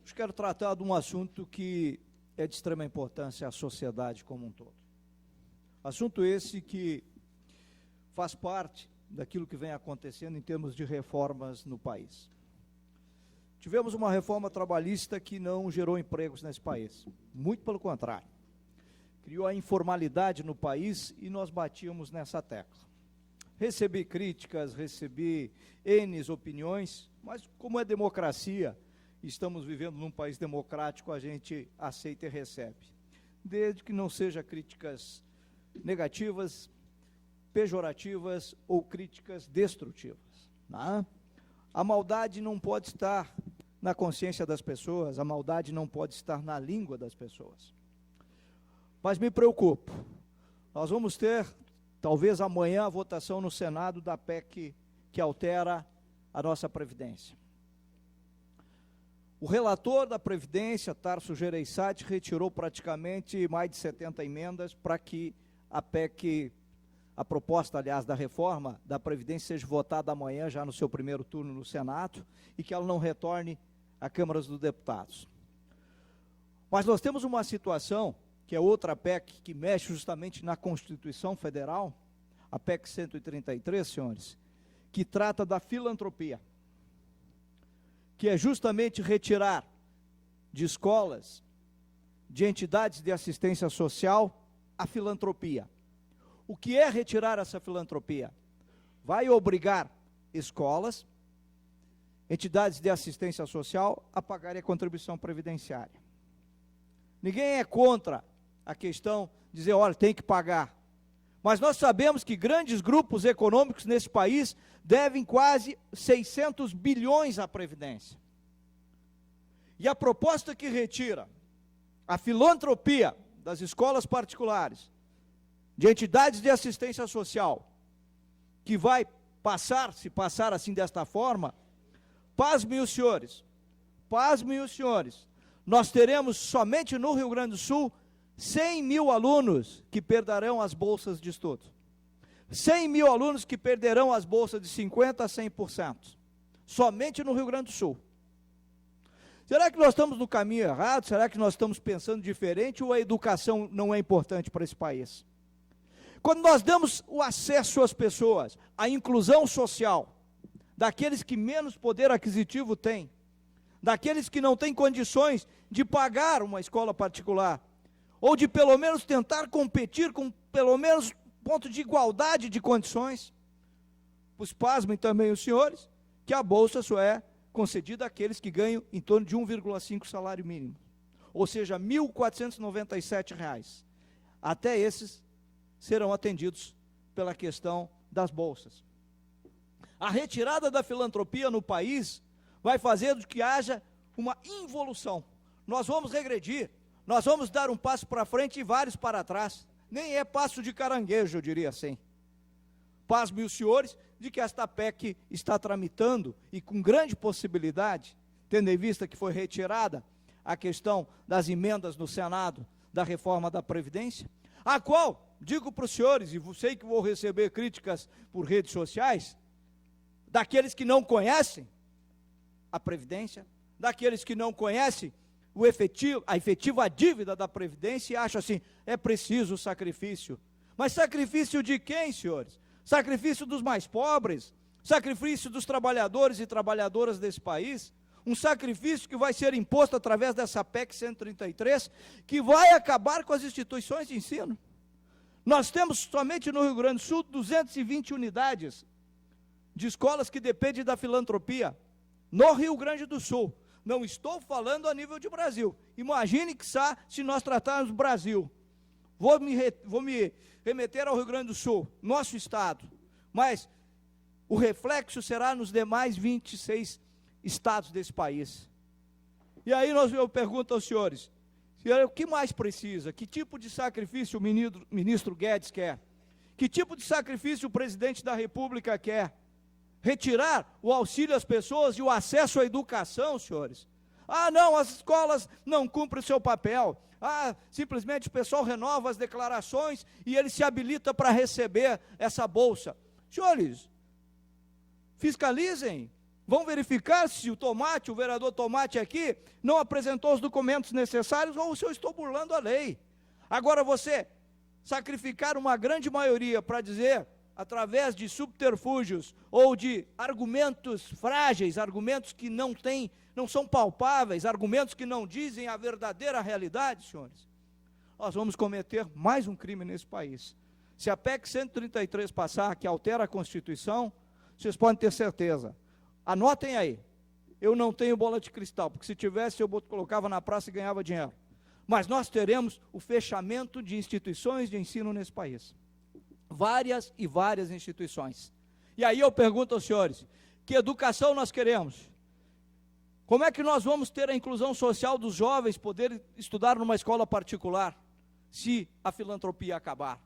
eu quero tratar de um assunto que é de extrema importância à sociedade como um todo. Assunto esse que faz parte daquilo que vem acontecendo em termos de reformas no país. Tivemos uma reforma trabalhista que não gerou empregos nesse país, muito pelo contrário. Criou a informalidade no país e nós batíamos nessa tecla. Recebi críticas, recebi N opiniões, mas como é democracia, estamos vivendo num país democrático, a gente aceita e recebe. Desde que não seja críticas negativas, pejorativas ou críticas destrutivas, né? A maldade não pode estar na consciência das pessoas, a maldade não pode estar na língua das pessoas. Mas me preocupo, nós vamos ter, talvez amanhã, a votação no Senado da PEC que altera a nossa Previdência. O relator da Previdência, Tarso Gereissati, retirou praticamente mais de 70 emendas para que a PEC, a proposta, aliás, da reforma da Previdência seja votada amanhã, já no seu primeiro turno no Senado, e que ela não retorne à Câmara dos Deputados. Mas nós temos uma situação que é outra PEC que mexe justamente na Constituição Federal, a PEC 133, senhores, que trata da filantropia, que é justamente retirar de escolas, de entidades de assistência social, a filantropia. O que é retirar essa filantropia? Vai obrigar escolas, entidades de assistência social a pagarem a contribuição previdenciária. Ninguém é contra a questão de dizer, olha, tem que pagar. Mas nós sabemos que grandes grupos econômicos nesse país devem quase 600 bilhões à Previdência. E a proposta que retira a filantropia das escolas particulares, de entidades de assistência social, que vai passar, se passar assim desta forma, pasmem os senhores, nós teremos somente no Rio Grande do Sul 100 mil alunos que perderão as bolsas de estudo. 100 mil alunos que perderão as bolsas de 50% a 100%. Somente no Rio Grande do Sul. Será que nós estamos no caminho errado? Será que nós estamos pensando diferente ou a educação não é importante para esse país? Quando nós damos o acesso às pessoas, a inclusão social, daqueles que menos poder aquisitivo têm, daqueles que não têm condições de pagar uma escola particular, ou de pelo menos tentar competir com pelo menos ponto de igualdade de condições, pois pasmem também os senhores, que a bolsa só é concedida àqueles que ganham em torno de 1,5 salário mínimo, ou seja, R$ 1.497. Até esses serão atendidos pela questão das bolsas. A retirada da filantropia no país vai fazer com que haja uma involução. Nós vamos regredir, nós vamos dar um passo para frente e vários para trás. Nem é passo de caranguejo, eu diria assim. Pasmem os senhores de que esta PEC está tramitando e com grande possibilidade, tendo em vista que foi retirada a questão das emendas no Senado da reforma da Previdência, a qual, digo para os senhores, e sei que vou receber críticas por redes sociais, daqueles que não conhecem a Previdência, daqueles que não conhecem a efetiva dívida da Previdência e acham assim, é preciso sacrifício. Mas sacrifício de quem, senhores? Sacrifício dos mais pobres, sacrifício dos trabalhadores e trabalhadoras desse país, um sacrifício que vai ser imposto através dessa PEC 133, que vai acabar com as instituições de ensino. Nós temos somente no Rio Grande do Sul 220 unidades de escolas que dependem da filantropia, no Rio Grande do Sul. Não estou falando a nível de Brasil. Imagine que se nós tratarmos Brasil. Vou me remeter ao Rio Grande do Sul, nosso estado. Mas o reflexo será nos demais 26 estados desse país. E aí eu pergunto aos senhores, o que mais precisa? Que tipo de sacrifício o ministro Guedes quer? Que tipo de sacrifício o presidente da República quer? Retirar o auxílio às pessoas e o acesso à educação, senhores? Ah, não, as escolas não cumprem o seu papel. Ah, simplesmente o pessoal renova as declarações e ele se habilita para receber essa bolsa. Senhores, fiscalizem, vão verificar se o vereador Tomate aqui, não apresentou os documentos necessários ou se eu estou burlando a lei. Agora você sacrificar uma grande maioria para dizer, através de subterfúgios ou de argumentos frágeis, argumentos que não são palpáveis, argumentos que não dizem a verdadeira realidade, senhores, nós vamos cometer mais um crime nesse país. Se a PEC 133 passar, que altera a Constituição, vocês podem ter certeza. Anotem aí, eu não tenho bola de cristal, porque se tivesse eu colocava na praça e ganhava dinheiro. Mas nós teremos o fechamento de instituições de ensino nesse país. Várias e várias instituições. E aí eu pergunto aos senhores, que educação nós queremos? Como é que nós vamos ter a inclusão social dos jovens poderem estudar numa escola particular, se a filantropia acabar?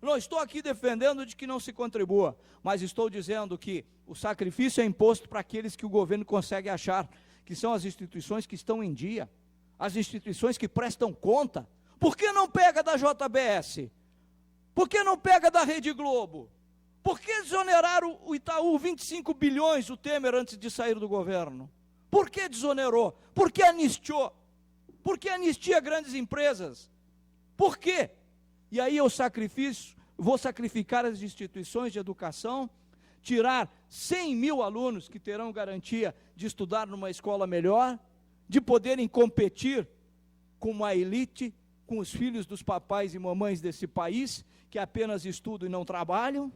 Não estou aqui defendendo de que não se contribua, mas estou dizendo que o sacrifício é imposto para aqueles que o governo consegue achar, que são as instituições que estão em dia, as instituições que prestam conta. Por que não pega da JBS? Por que não pega da Rede Globo? Por que desoneraram o Itaú 25 bilhões, o Temer, antes de sair do governo? Por que desonerou? Por que anistiou? Por que anistia grandes empresas? Por quê? E aí eu vou sacrificar as instituições de educação, tirar 100 mil alunos que terão garantia de estudar numa escola melhor, de poderem competir com uma elite, com os filhos dos papais e mamães desse país, que apenas estudam e não trabalham,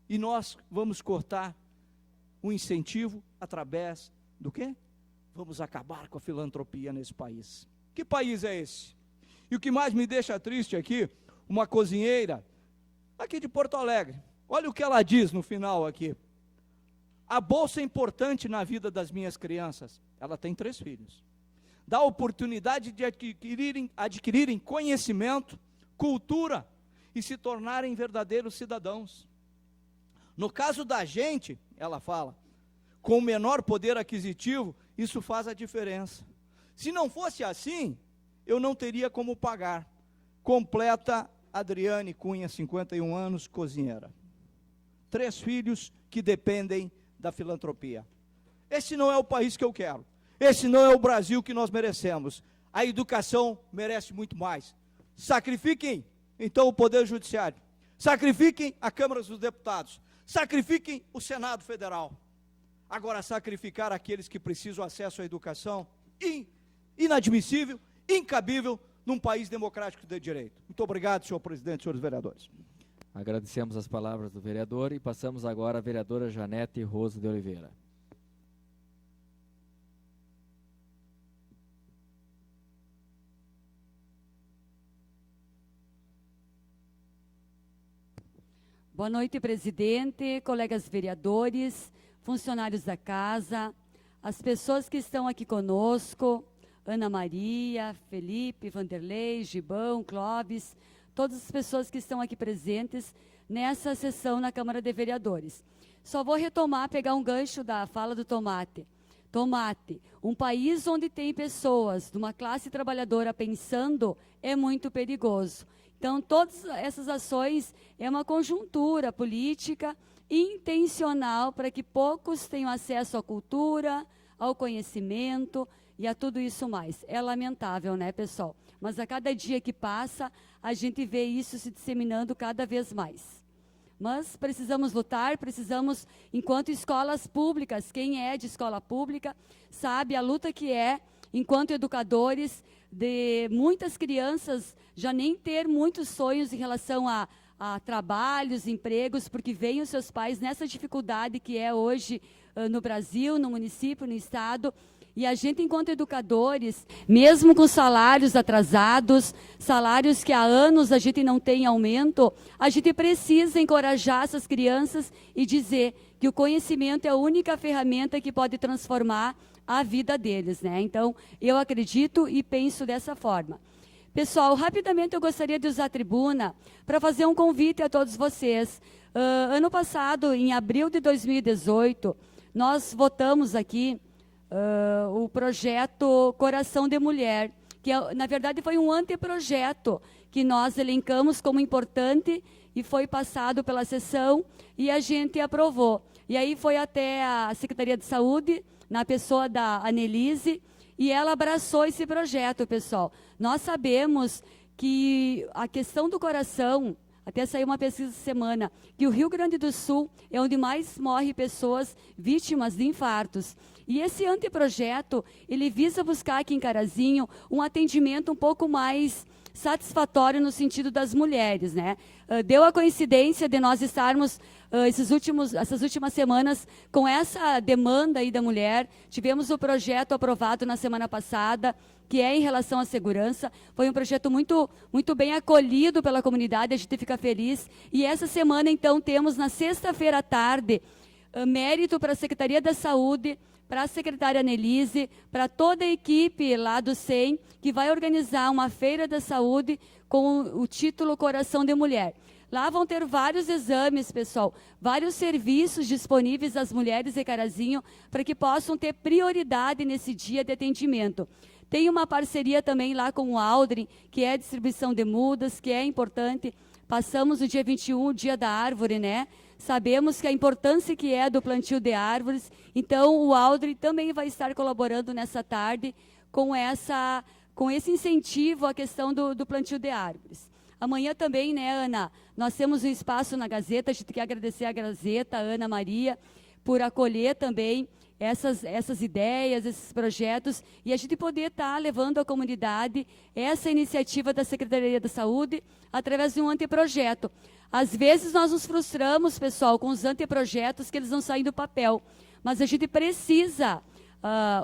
e nós vamos cortar o incentivo através do quê? Vamos acabar com a filantropia nesse país. Que país é esse? E o que mais me deixa triste aqui, uma cozinheira aqui de Porto Alegre, olha o que ela diz no final aqui: a bolsa é importante na vida das minhas crianças. Ela tem 3 filhos. Dá oportunidade de adquirirem conhecimento, cultura e se tornarem verdadeiros cidadãos. No caso da gente, ela fala, com menor poder aquisitivo, isso faz a diferença. Se não fosse assim, eu não teria como pagar. Completa Adriane Cunha, 51 anos, cozinheira. 3 filhos que dependem da filantropia. Esse não é o país que eu quero. Esse não é o Brasil que nós merecemos. A educação merece muito mais. Sacrifiquem, então, o Poder Judiciário. Sacrifiquem a Câmara dos Deputados. Sacrifiquem o Senado Federal. Agora, sacrificar aqueles que precisam acesso à educação, inadmissível, incabível, num país democrático de direito. Muito obrigado, senhor presidente, senhores vereadores. Agradecemos as palavras do vereador e passamos agora à vereadora Janete Rosa de Oliveira. Boa noite, presidente, colegas vereadores, funcionários da casa, as pessoas que estão aqui conosco, Ana Maria, Felipe, Vanderlei, Gibão, Clóvis, todas as pessoas que estão aqui presentes nessa sessão na Câmara de Vereadores. Só vou retomar, pegar um gancho da fala do Tomate. Tomate, um país onde tem pessoas de uma classe trabalhadora pensando é muito perigoso. Então, todas essas ações é uma conjuntura política intencional para que poucos tenham acesso à cultura, ao conhecimento e a tudo isso mais. É lamentável, né, pessoal? Mas a cada dia que passa, a gente vê isso se disseminando cada vez mais. Mas precisamos lutar, precisamos, enquanto escolas públicas, quem é de escola pública sabe a luta que é, enquanto educadores, de muitas crianças já nem ter muitos sonhos em relação a trabalhos, empregos, porque veem os seus pais nessa dificuldade que é hoje no Brasil, no município, no estado. E a gente, enquanto educadores, mesmo com salários atrasados, salários que há anos a gente não tem aumento, a gente precisa encorajar essas crianças e dizer que o conhecimento é a única ferramenta que pode transformar a vida deles, né? Então, eu acredito e penso dessa forma. Pessoal, rapidamente eu gostaria de usar a tribuna para fazer um convite a todos vocês. Ano passado, em abril de 2018, nós votamos aqui o projeto Coração de Mulher, que na verdade foi um anteprojeto que nós elencamos como importante e foi passado pela sessão e a gente aprovou. E aí foi até a Secretaria de Saúde, na pessoa da Anelise, e ela abraçou esse projeto, pessoal. Nós sabemos que a questão do coração, até saiu uma pesquisa essa semana, que o Rio Grande do Sul é onde mais morre pessoas vítimas de infartos. E esse anteprojeto, ele visa buscar aqui em Carazinho um atendimento um pouco mais satisfatório no sentido das mulheres, né? Deu a coincidência de nós estarmos essas últimas semanas com essa demanda aí da mulher. Tivemos o projeto aprovado na semana passada, que é em relação à segurança. Foi um projeto muito, muito bem acolhido pela comunidade, a gente fica feliz. E essa semana, então, temos na sexta-feira à tarde, mérito para a Secretaria da Saúde, para a secretária Anelise, para toda a equipe lá do SEM, que vai organizar uma feira da saúde com o título Coração de Mulher. Lá vão ter vários exames, pessoal, vários serviços disponíveis às mulheres de Carazinho, para que possam ter prioridade nesse dia de atendimento. Tem uma parceria também lá com o Aldrin, que é a distribuição de mudas, que é importante. Passamos o dia 21, o dia da árvore, né? Sabemos que a importância que é do plantio de árvores, então o Aldrin também vai estar colaborando nessa tarde com com esse incentivo à questão do plantio de árvores. Amanhã também, né, Ana, nós temos um espaço na Gazeta, a gente quer agradecer a Gazeta, a Ana Maria, por acolher também essas ideias, esses projetos, e a gente poder estar levando à comunidade essa iniciativa da Secretaria da Saúde através de um anteprojeto. Às vezes nós nos frustramos, pessoal, com os anteprojetos que eles não saem do papel, mas a gente precisa,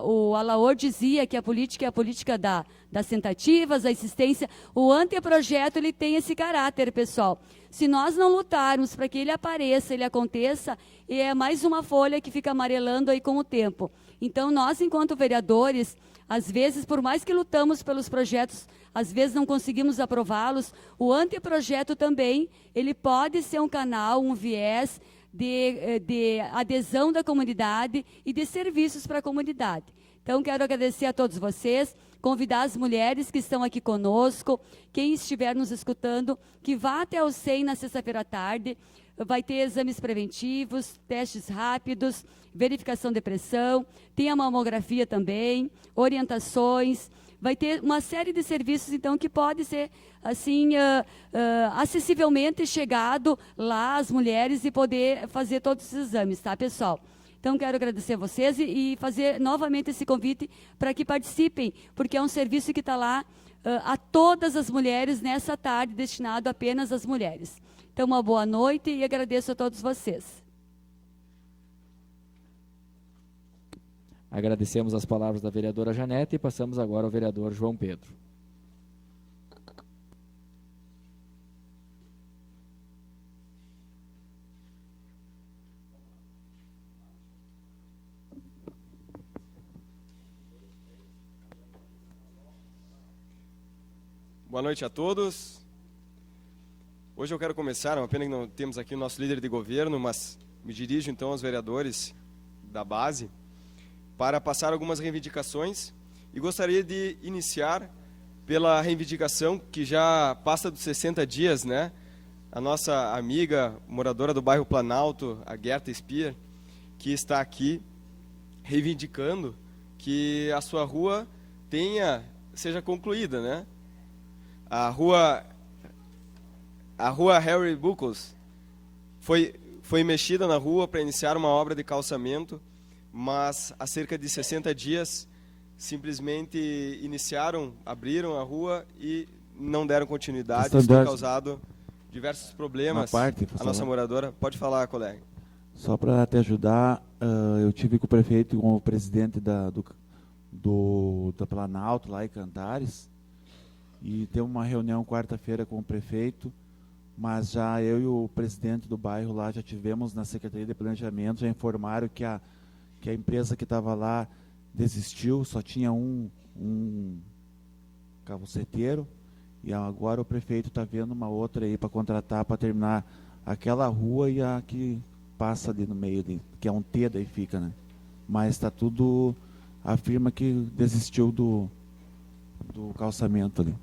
o Alaor dizia que a política é a política das tentativas, da insistência. O anteprojeto, ele tem esse caráter, pessoal. Se nós não lutarmos para que ele apareça, ele aconteça, é mais uma folha que fica amarelando aí com o tempo. Então, nós, enquanto vereadores, às vezes, por mais que lutamos pelos projetos, às vezes não conseguimos aprová-los, o anteprojeto também, ele pode ser um canal, um viés de adesão da comunidade e de serviços para a comunidade. Então, quero agradecer a todos vocês, convidar as mulheres que estão aqui conosco, quem estiver nos escutando, que vá até o SEM na sexta-feira à tarde, vai ter exames preventivos, testes rápidos, verificação de pressão, tem a mamografia também, orientações, vai ter uma série de serviços, então, que pode ser, assim, acessivelmente chegado lá às mulheres e poder fazer todos os exames, tá, pessoal? Então, quero agradecer a vocês e fazer novamente esse convite para que participem, porque é um serviço que está lá a todas as mulheres nessa tarde, destinado apenas às mulheres. Então, uma boa noite e agradeço a todos vocês. Agradecemos as palavras da vereadora Janete e passamos agora ao vereador João Pedro. Boa noite a todos. Hoje eu quero começar, uma pena que não temos aqui o nosso líder de governo, mas me dirijo então aos vereadores da base para passar algumas reivindicações e gostaria de iniciar pela reivindicação que já passa dos 60 dias, né? A nossa amiga moradora do bairro Planalto, a Gerta Spier, que está aqui reivindicando que a sua rua seja concluída, né? A rua Harry Buckles foi mexida na rua para iniciar uma obra de calçamento, mas há cerca de 60 dias simplesmente abriram a rua e não deram continuidade. Isso tem causado diversos problemas. A nossa moradora. Pode falar, colega. Só para te ajudar, eu tive com o prefeito e com o presidente da Planalto, lá em Cantares, e teve uma reunião quarta-feira com o prefeito, mas já eu e o presidente do bairro lá já tivemos na Secretaria de Planejamento, já informaram que a empresa que estava lá desistiu, só tinha um cavuceteiro, e agora o prefeito está vendo uma outra aí para contratar, para terminar aquela rua e a que passa ali no meio, ali, que é um T, daí fica, né? Mas está tudo, afirma que desistiu do calçamento ali.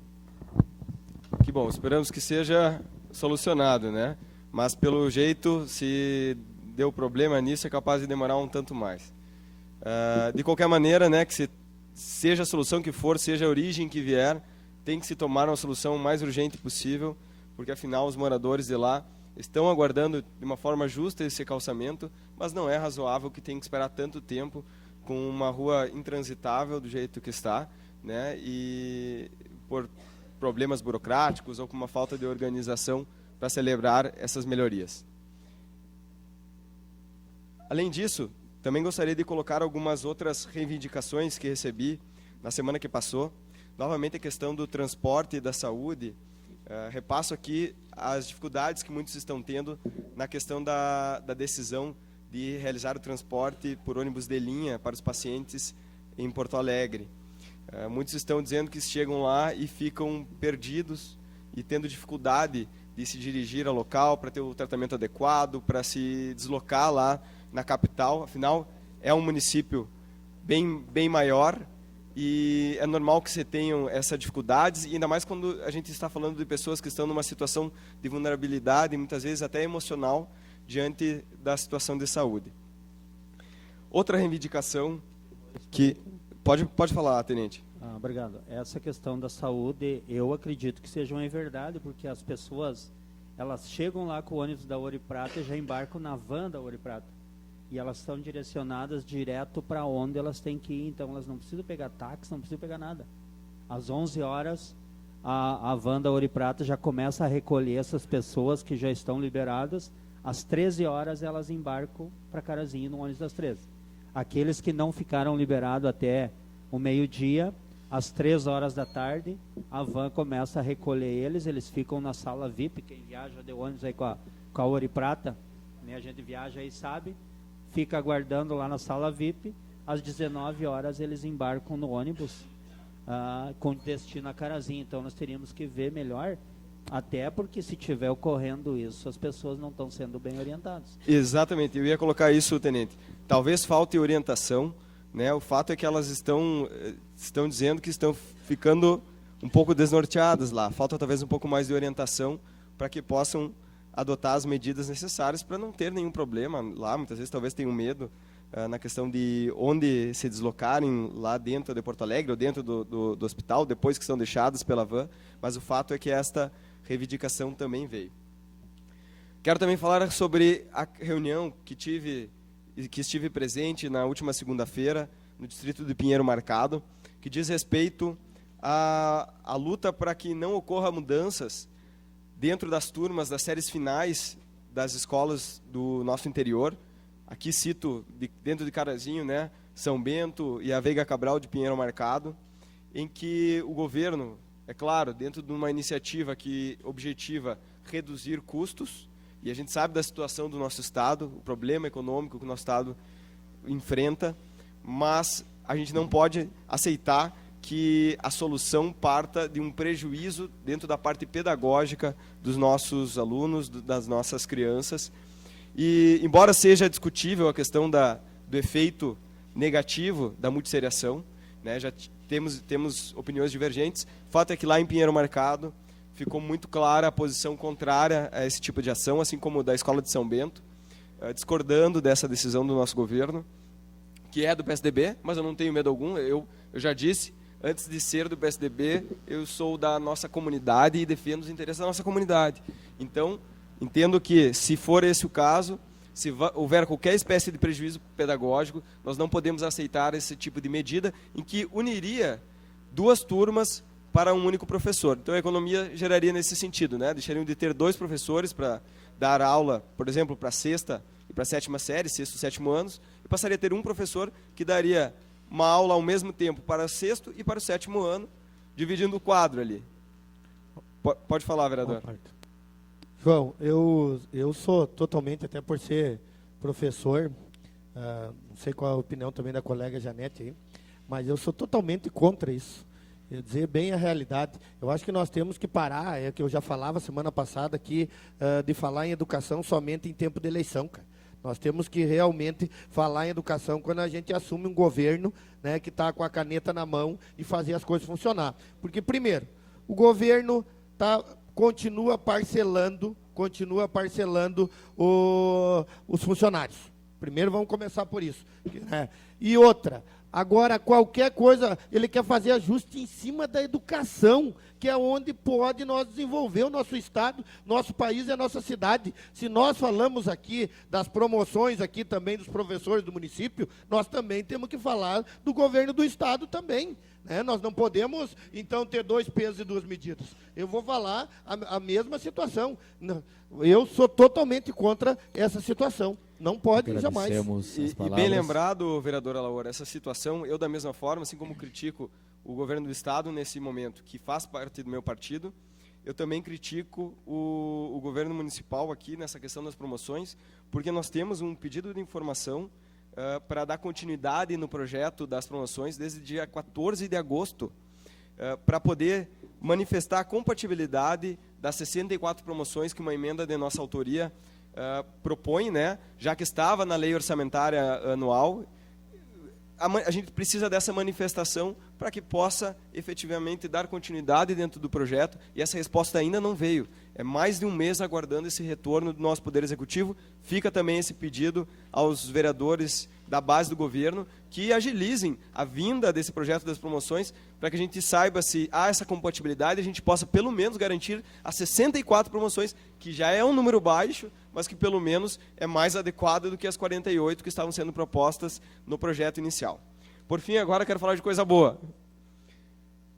Que bom, esperamos que seja solucionado, né? Mas pelo jeito, se deu problema nisso, é capaz de demorar um tanto mais. De qualquer maneira, né, que seja a solução que for, seja a origem que vier, tem que se tomar uma solução o mais urgente possível, porque afinal os moradores de lá estão aguardando de uma forma justa esse calçamento, mas não é razoável que tenha que esperar tanto tempo com uma rua intransitável do jeito que está, né, e por problemas burocráticos ou com uma falta de organização para celebrar essas melhorias. Além disso, também gostaria de colocar algumas outras reivindicações que recebi na semana que passou. Novamente a questão do transporte e da saúde. Repasso aqui as dificuldades que muitos estão tendo na questão da decisão de realizar o transporte por ônibus de linha para os pacientes em Porto Alegre. Muitos estão dizendo que chegam lá e ficam perdidos e tendo dificuldade de se dirigir ao local para ter o tratamento adequado, para se deslocar lá na capital. Afinal, é um município bem maior e é normal que você tenham essas dificuldades, e ainda mais quando a gente está falando de pessoas que estão numa situação de vulnerabilidade, muitas vezes até emocional, diante da situação de saúde. Outra reivindicação que... Pode falar, tenente. Obrigado. Essa questão da saúde, eu acredito que seja uma verdade, porque as pessoas, elas chegam lá com o ônibus da Ouro e Prata e já embarcam na van da Ouro e Prata. E elas são direcionadas direto para onde elas têm que ir, então elas não precisam pegar táxi, não precisam pegar nada. Às 11 horas, a van da Ouro e Prata já começa a recolher essas pessoas que já estão liberadas. Às 13 horas, elas embarcam para Carazinho no ônibus das 13. Aqueles que não ficaram liberados até o meio-dia, às 3 horas da tarde, a van começa a recolher eles ficam na sala VIP, quem viaja de ônibus aí com a Ouro e Prata, né, a gente viaja aí sabe, fica aguardando lá na sala VIP, às 19 horas eles embarcam no ônibus com destino a Carazinho. Então nós teríamos que ver melhor, até porque se tiver ocorrendo isso, as pessoas não estão sendo bem orientadas. Exatamente, eu ia colocar isso, tenente. Talvez falte orientação, né? O fato é que elas estão dizendo que estão ficando um pouco desnorteadas lá. Falta talvez um pouco mais de orientação para que possam adotar as medidas necessárias para não ter nenhum problema lá. Muitas vezes talvez tenham medo na questão de onde se deslocarem lá dentro de Porto Alegre ou dentro do hospital, depois que são deixadas pela van, mas o fato é que esta reivindicação também veio. Quero também falar sobre a reunião que estive presente na última segunda-feira no distrito de Pinheiro Marcado, que diz respeito à luta para que não ocorra mudanças dentro das turmas das séries finais das escolas do nosso interior. Aqui cito, dentro de Carazinho, né, São Bento e a Veiga Cabral de Pinheiro Marcado, em que o governo, é claro, dentro de uma iniciativa que objetiva reduzir custos, e a gente sabe da situação do nosso Estado, o problema econômico que o nosso Estado enfrenta, mas a gente não pode aceitar que a solução parta de um prejuízo dentro da parte pedagógica dos nossos alunos, das nossas crianças. E, embora seja discutível a questão do efeito negativo da multisseriação, né, já temos opiniões divergentes, o fato é que lá em Pinheiro Marcado ficou muito clara a posição contrária a esse tipo de ação, assim como da Escola de São Bento, discordando dessa decisão do nosso governo, que é do PSDB, mas eu não tenho medo algum. Eu já disse, antes de ser do PSDB, eu sou da nossa comunidade e defendo os interesses da nossa comunidade. Então, entendo que, se for esse o caso, se houver qualquer espécie de prejuízo pedagógico, nós não podemos aceitar esse tipo de medida em que uniria duas turmas para um único professor. Então, a economia geraria nesse sentido, né? Deixariam de ter 2 professores para dar aula, por exemplo, para a 6ª e para a 7ª série, 6º e 7º anos, e passaria a ter um professor que daria uma aula ao mesmo tempo para o 6º e para o 7º ano, dividindo o quadro ali. Pode falar, vereador. João, eu sou totalmente, até por ser professor, não sei qual é a opinião também da colega Janete aí, mas eu sou totalmente contra isso. Eu dizer bem a realidade. Eu acho que nós temos que parar, é que eu já falava semana passada aqui, de falar em educação somente em tempo de eleição, cara. Nós temos que realmente falar em educação quando a gente assume um governo, né, que está com a caneta na mão e fazer as coisas funcionar. Porque, primeiro, o governo continua parcelando os funcionários. Primeiro vamos começar por isso. Né? E outra, agora qualquer coisa, ele quer fazer ajuste em cima da educação, que é onde pode nós desenvolver o nosso estado, nosso país e a nossa cidade. Se nós falamos aqui das promoções aqui também dos professores do município, nós também temos que falar do governo do estado também. Né? Nós não podemos, então, ter 2 pesos e 2 medidas. Eu vou falar a mesma situação. Eu sou totalmente contra essa situação. Não pode, jamais. E bem lembrado, vereador Alaor, essa situação, eu da mesma forma, assim como critico o governo do estado nesse momento, que faz parte do meu partido, eu também critico o governo municipal aqui nessa questão das promoções, porque nós temos um pedido de informação para dar continuidade no projeto das promoções desde dia 14 de agosto, para poder manifestar a compatibilidade das 64 promoções que uma emenda de nossa autoria propõe, né, já que estava na lei orçamentária anual. A gente precisa dessa manifestação para que possa efetivamente dar continuidade dentro do projeto, e essa resposta ainda não veio. É mais de um mês aguardando esse retorno do nosso Poder Executivo. Fica também esse pedido aos vereadores da base do governo que agilizem a vinda desse projeto das promoções, para que a gente saiba se há essa compatibilidade e a gente possa pelo menos garantir as 64 promoções, que já é um número baixo, mas que pelo menos é mais adequado do que as 48 que estavam sendo propostas no projeto inicial. Por fim, agora quero falar de coisa boa.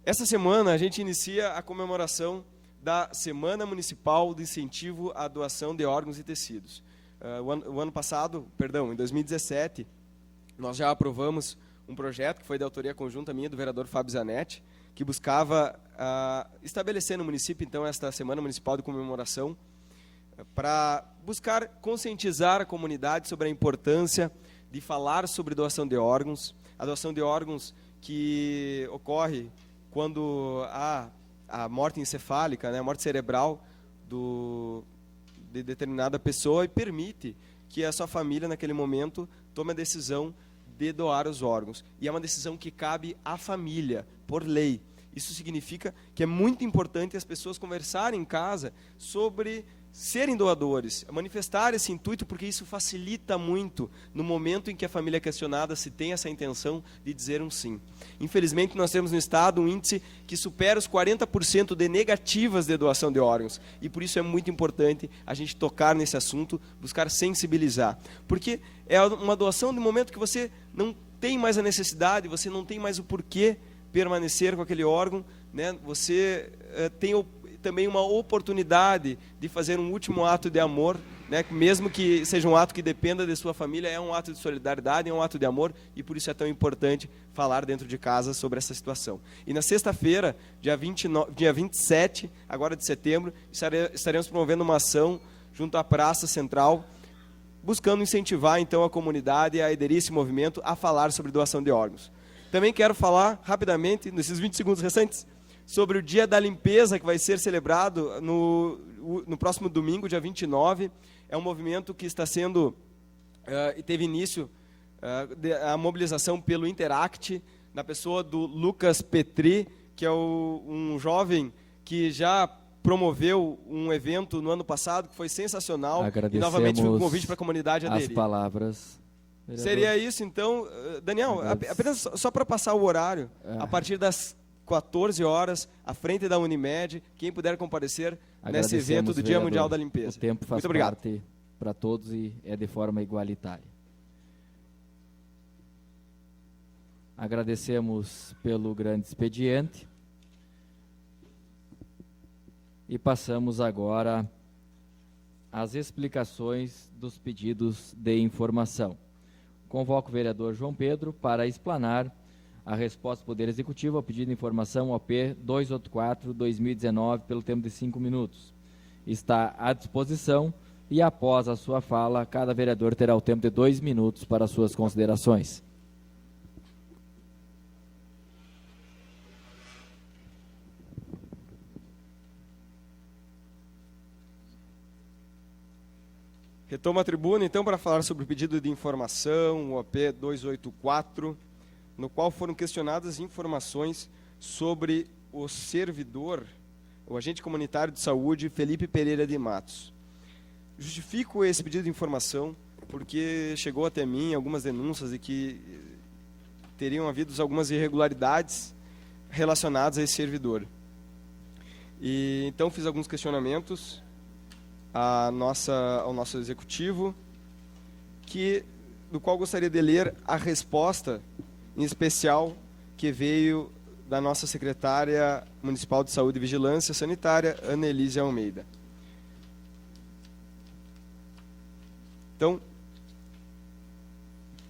Essa semana a gente inicia a comemoração da Semana Municipal de Incentivo à Doação de Órgãos e Tecidos. Em 2017, nós já aprovamos um projeto que foi de autoria conjunta minha, do vereador Fábio Zanetti, que buscava estabelecer no município, então, esta Semana Municipal de Comemoração, para buscar conscientizar a comunidade sobre a importância de falar sobre doação de órgãos, a doação de órgãos que ocorre quando há a morte encefálica, né, a morte cerebral de determinada pessoa, e permite que a sua família, naquele momento, tome a decisão de doar os órgãos. E é uma decisão que cabe à família, por lei. Isso significa que é muito importante as pessoas conversarem em casa sobre serem doadores, manifestar esse intuito, porque isso facilita muito no momento em que a família é questionada se tem essa intenção de dizer um sim. Infelizmente, nós temos no Estado um índice que supera os 40% de negativas de doação de órgãos, e por isso é muito importante a gente tocar nesse assunto, buscar sensibilizar, porque é uma doação no momento que você não tem mais a necessidade, você não tem mais o porquê permanecer com aquele órgão, né? Você tem também uma oportunidade de fazer um último ato de amor, né? Mesmo que seja um ato que dependa de sua família, é um ato de solidariedade, é um ato de amor, e por isso é tão importante falar dentro de casa sobre essa situação. E na sexta-feira, dia 27, agora de setembro, estaremos promovendo uma ação junto à Praça Central, buscando incentivar então a comunidade a aderir a esse movimento, a falar sobre doação de órgãos. Também quero falar rapidamente, nesses 20 segundos restantes, sobre o Dia da Limpeza, que vai ser celebrado no próximo domingo, dia 29. É um movimento que está sendo, e teve início, a mobilização pelo Interact, na pessoa do Lucas Petri, que é um jovem que já promoveu um evento no ano passado, que foi sensacional, e novamente foi um convite para a comunidade aderir. As palavras. Vereador. Seria isso, então, Daniel, apenas só para passar o horário, a partir das 14 horas, à frente da Unimed, quem puder comparecer nesse evento do Dia Mundial da Limpeza. O tempo faz parte para todos e é de forma igualitária. Agradecemos pelo grande expediente e passamos agora às explicações dos pedidos de informação. Convoco o vereador João Pedro para explanar a resposta do Poder Executivo ao pedido de informação OP 284-2019 pelo tempo de 5 minutos. Está à disposição e após a sua fala, cada vereador terá o tempo de 2 minutos para suas considerações. Retomo a tribuna, então, para falar sobre o pedido de informação, o OP 284, no qual foram questionadas informações sobre o servidor, o agente comunitário de saúde, Felipe Pereira de Matos. Justifico esse pedido de informação porque chegou até mim algumas denúncias de que teriam havido algumas irregularidades relacionadas a esse servidor. E então fiz alguns questionamentos ao nosso executivo, do qual gostaria de ler a resposta, em especial, que veio da nossa secretária municipal de Saúde e Vigilância Sanitária, Ana Elise Almeida. Então,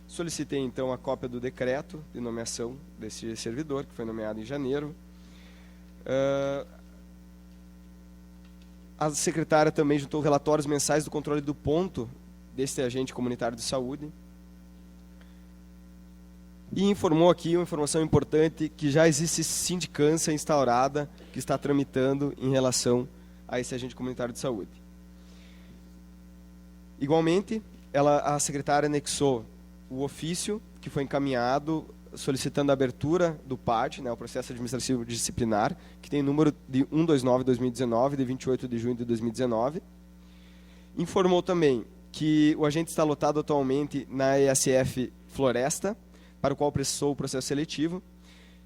solicitei então a cópia do decreto de nomeação desse servidor, que foi nomeado em janeiro. A secretária também juntou relatórios mensais do controle do ponto deste agente comunitário de saúde. E informou aqui uma informação importante, que já existe sindicância instaurada que está tramitando em relação a esse agente comunitário de saúde. Igualmente, a secretária anexou o ofício que foi encaminhado solicitando a abertura do PAD, né, o processo administrativo disciplinar, que tem número de 129/2019, de 28 de junho de 2019. Informou também que o agente está lotado atualmente na ESF Floresta, para o qual prestou o processo seletivo,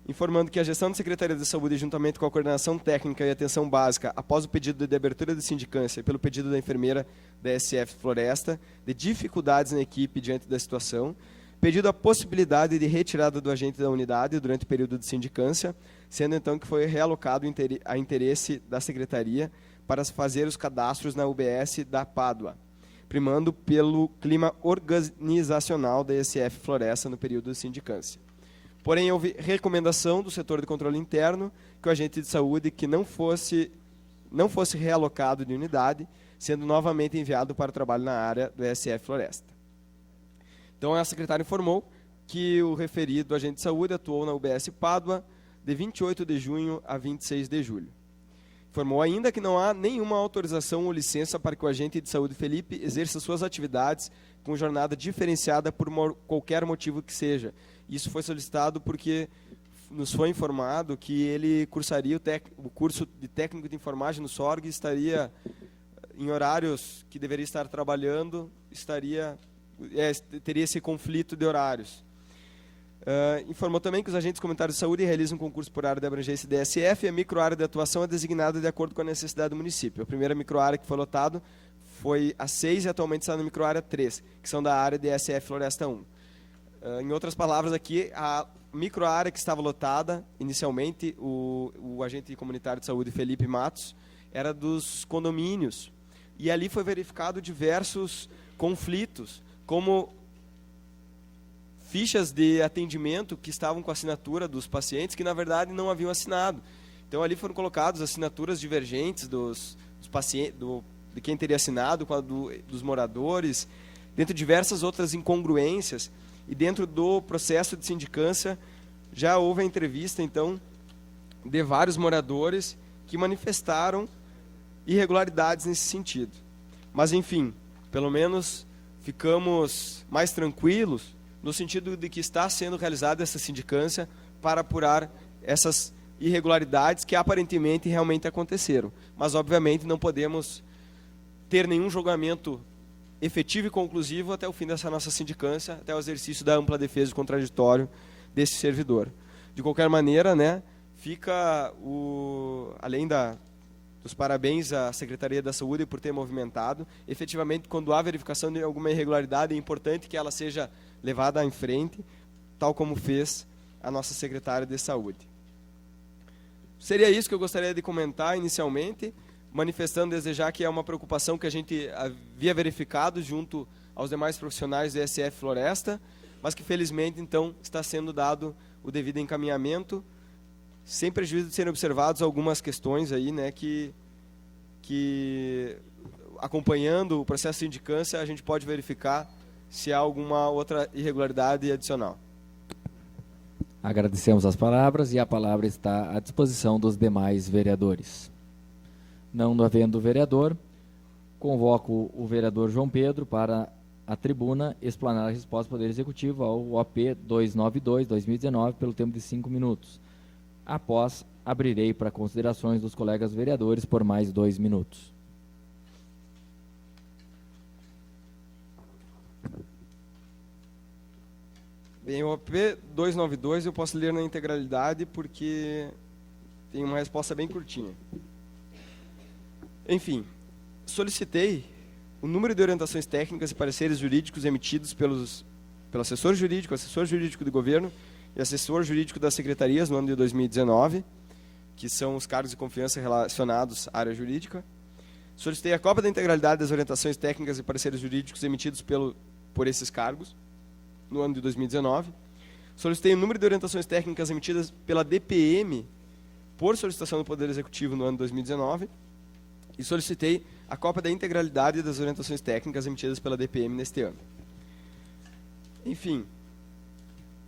informando que a gestão da Secretaria de Saúde, juntamente com a coordenação técnica e atenção básica, após o pedido de abertura de sindicância e pelo pedido da enfermeira da SF Floresta, de dificuldades na equipe diante da situação, pedido a possibilidade de retirada do agente da unidade durante o período de sindicância, sendo então que foi realocado a interesse da Secretaria para fazer os cadastros na UBS da Pádua, primando pelo clima organizacional da SF Floresta no período de sindicância. Porém, houve recomendação do setor de controle interno que o agente de saúde que não fosse realocado de unidade, sendo novamente enviado para o trabalho na área do SF Floresta. Então, a secretária informou que o referido agente de saúde atuou na UBS Pádua de 28 de junho a 26 de julho. Informou ainda que não há nenhuma autorização ou licença para que o agente de saúde Felipe exerça suas atividades com jornada diferenciada por qualquer motivo que seja. Isso foi solicitado porque nos foi informado que ele cursaria o curso de técnico de enfermagem no SORG, estaria em horários que deveria estar trabalhando, teria esse conflito de horários. Informou também que os agentes comunitários de saúde realizam um concurso por área de abrangência DSF e a microárea de atuação é designada de acordo com a necessidade do município. A primeira microárea que foi lotado foi a 6 e atualmente está na microárea 3, que são da área DSF Floresta 1. Em outras palavras aqui, a microárea que estava lotada, inicialmente, o agente comunitário de saúde Felipe Matos, era dos condomínios. E ali foi verificado diversos conflitos, como fichas de atendimento que estavam com a assinatura dos pacientes, que na verdade não haviam assinado. Então ali foram colocadas assinaturas divergentes dos pacientes, de quem teria assinado, com a dos moradores, dentro de diversas outras incongruências. E dentro do processo de sindicância, já houve a entrevista, então, de vários moradores que manifestaram irregularidades nesse sentido. Mas, enfim, pelo menos ficamos mais tranquilos no sentido de que está sendo realizada essa sindicância para apurar essas irregularidades que aparentemente realmente aconteceram. Mas, obviamente, não podemos ter nenhum julgamento efetivo e conclusivo até o fim dessa nossa sindicância, até o exercício da ampla defesa do contraditório desse servidor. De qualquer maneira, né, fica além dos parabéns à Secretaria da Saúde por ter movimentado. Efetivamente, quando há verificação de alguma irregularidade, é importante que ela seja levada em frente, tal como fez a nossa Secretária de Saúde. Seria isso que eu gostaria de comentar inicialmente, manifestando desde já que é uma preocupação que a gente havia verificado junto aos demais profissionais do SF Floresta, mas que felizmente então está sendo dado o devido encaminhamento, sem prejuízo de serem observados algumas questões aí, né, que acompanhando o processo de sindicância a gente pode verificar se há alguma outra irregularidade adicional. Agradecemos as palavras e a palavra está à disposição dos demais vereadores. Não havendo vereador, convoco o vereador João Pedro para a tribuna explanar a resposta do Poder Executivo ao OP 292-2019 pelo tempo de 5 minutos. Após, abrirei para considerações dos colegas vereadores por mais 2 minutos. Bem, o OP 292 eu posso ler na integralidade porque tem uma resposta bem curtinha. Enfim, solicitei o número de orientações técnicas e pareceres jurídicos emitidos pelo assessor jurídico do governo e assessor jurídico das secretarias no ano de 2019, que são os cargos de confiança relacionados à área jurídica. Solicitei a cópia da integralidade das orientações técnicas e pareceres jurídicos emitidos por esses cargos no ano de 2019. Solicitei o número de orientações técnicas emitidas pela DPM por solicitação do Poder Executivo no ano de 2019. E solicitei a cópia da integralidade das orientações técnicas emitidas pela DPM neste ano. Enfim,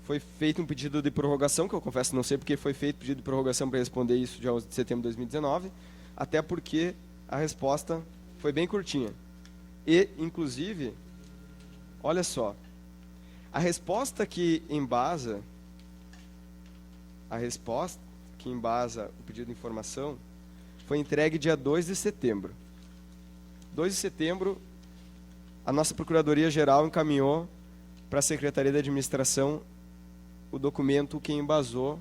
foi feito um pedido de prorrogação, que eu confesso não sei porque foi feito pedido de prorrogação para responder isso dia 11 de setembro de 2019, até porque a resposta foi bem curtinha. E, inclusive, olha só, a resposta que embasa o pedido de informação foi entregue dia 2 de setembro. 2 de setembro, a nossa Procuradoria-Geral encaminhou para a Secretaria de Administração o documento que embasou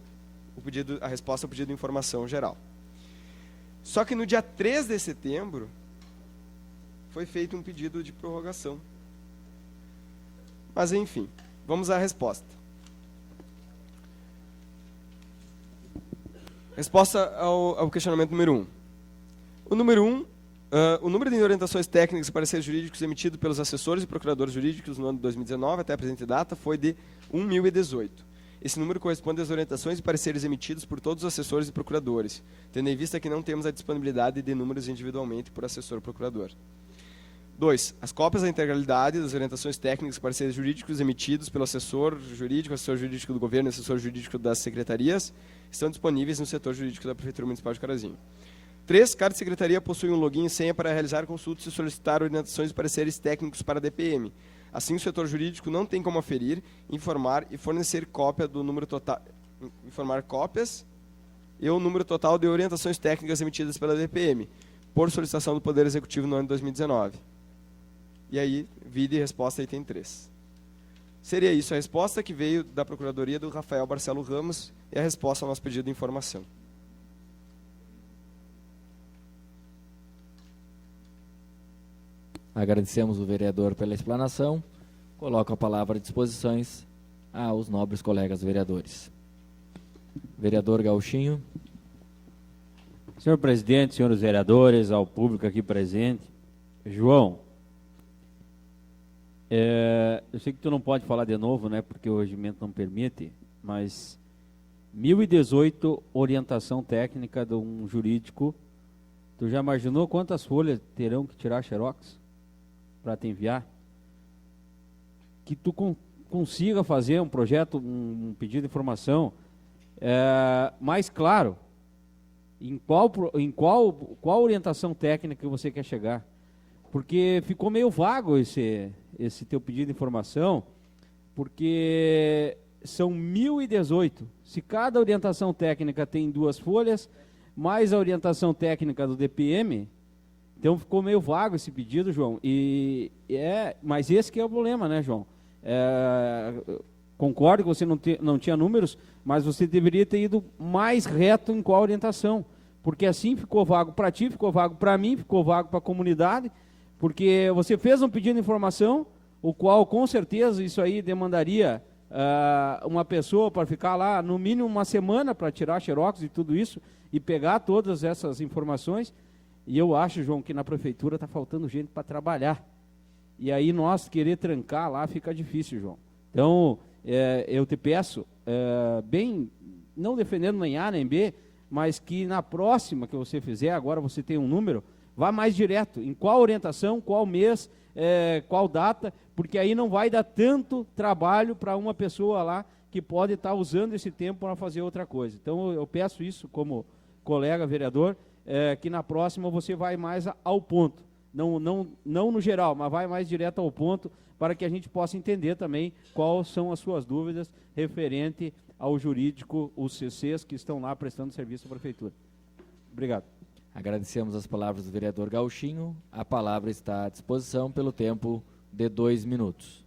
a resposta ao pedido de informação geral. Só que no dia 3 de setembro foi feito um pedido de prorrogação. Mas, enfim, vamos à resposta. Resposta ao questionamento número 1. O número 1, o número de orientações técnicas e pareceres jurídicos emitidos pelos assessores e procuradores jurídicos no ano de 2019 até a presente data foi de 1.018. Esse número corresponde às orientações e pareceres emitidos por todos os assessores e procuradores, tendo em vista que não temos a disponibilidade de números individualmente por assessor procurador. 2. As cópias da integralidade das orientações técnicas e pareceres jurídicos emitidos pelo assessor jurídico do governo e assessor jurídico das secretarias estão disponíveis no setor jurídico da Prefeitura Municipal de Carazinho. 3. Cada secretaria possui um login e senha para realizar consultas e solicitar orientações e pareceres técnicos para a DPM. Assim, o setor jurídico não tem como aferir, informar e fornecer cópia do número total, informar cópias e o número total de orientações técnicas emitidas pela DPM, por solicitação do Poder Executivo no ano de 2019. E aí, vide resposta item 3. Seria isso a resposta que veio da Procuradoria do Rafael Barcelo Ramos e a resposta ao nosso pedido de informação. Agradecemos o vereador pela explanação. Coloco a palavra à disposição aos nobres colegas vereadores. Vereador Gauchinho. Senhor presidente, senhores vereadores, ao público aqui presente. João, eu sei que tu não pode falar de novo, né, porque o regimento não permite, mas 1.018 orientação técnica de um jurídico. Tu já imaginou quantas folhas terão que tirar xerox para te enviar? Que tu consiga fazer um projeto, um pedido de informação mais claro em qual orientação técnica que você quer chegar. Porque ficou meio vago esse teu pedido de informação, porque são 1.018. Se cada orientação técnica tem 2 folhas, mais a orientação técnica do DPM, então ficou meio vago esse pedido, João. Mas esse que é o problema, né, João? Concordo que você não tinha números, mas você deveria ter ido mais reto em qual orientação. Porque assim ficou vago para ti, ficou vago para mim, ficou vago para a comunidade, porque você fez um pedido de informação, o qual com certeza isso aí demandaria uma pessoa para ficar lá no mínimo uma semana para tirar xerox e tudo isso e pegar todas essas informações. E eu acho, João, que na prefeitura está faltando gente para trabalhar. E aí nós querer trancar lá fica difícil, João. Então, eu te peço, bem, não defendendo nem A nem B, mas que na próxima que você fizer, agora você tem um número, vá mais direto, em qual orientação, qual mês, qual data, porque aí não vai dar tanto trabalho para uma pessoa lá que pode estar usando esse tempo para fazer outra coisa. Então, eu peço isso como colega vereador, que na próxima você vai mais ao ponto, não no geral, mas vai mais direto ao ponto, para que a gente possa entender também quais são as suas dúvidas referente ao jurídico, os CCs que estão lá prestando serviço à prefeitura. Obrigado. Agradecemos as palavras do vereador Gauchinho. A palavra está à disposição pelo tempo de 2 minutos.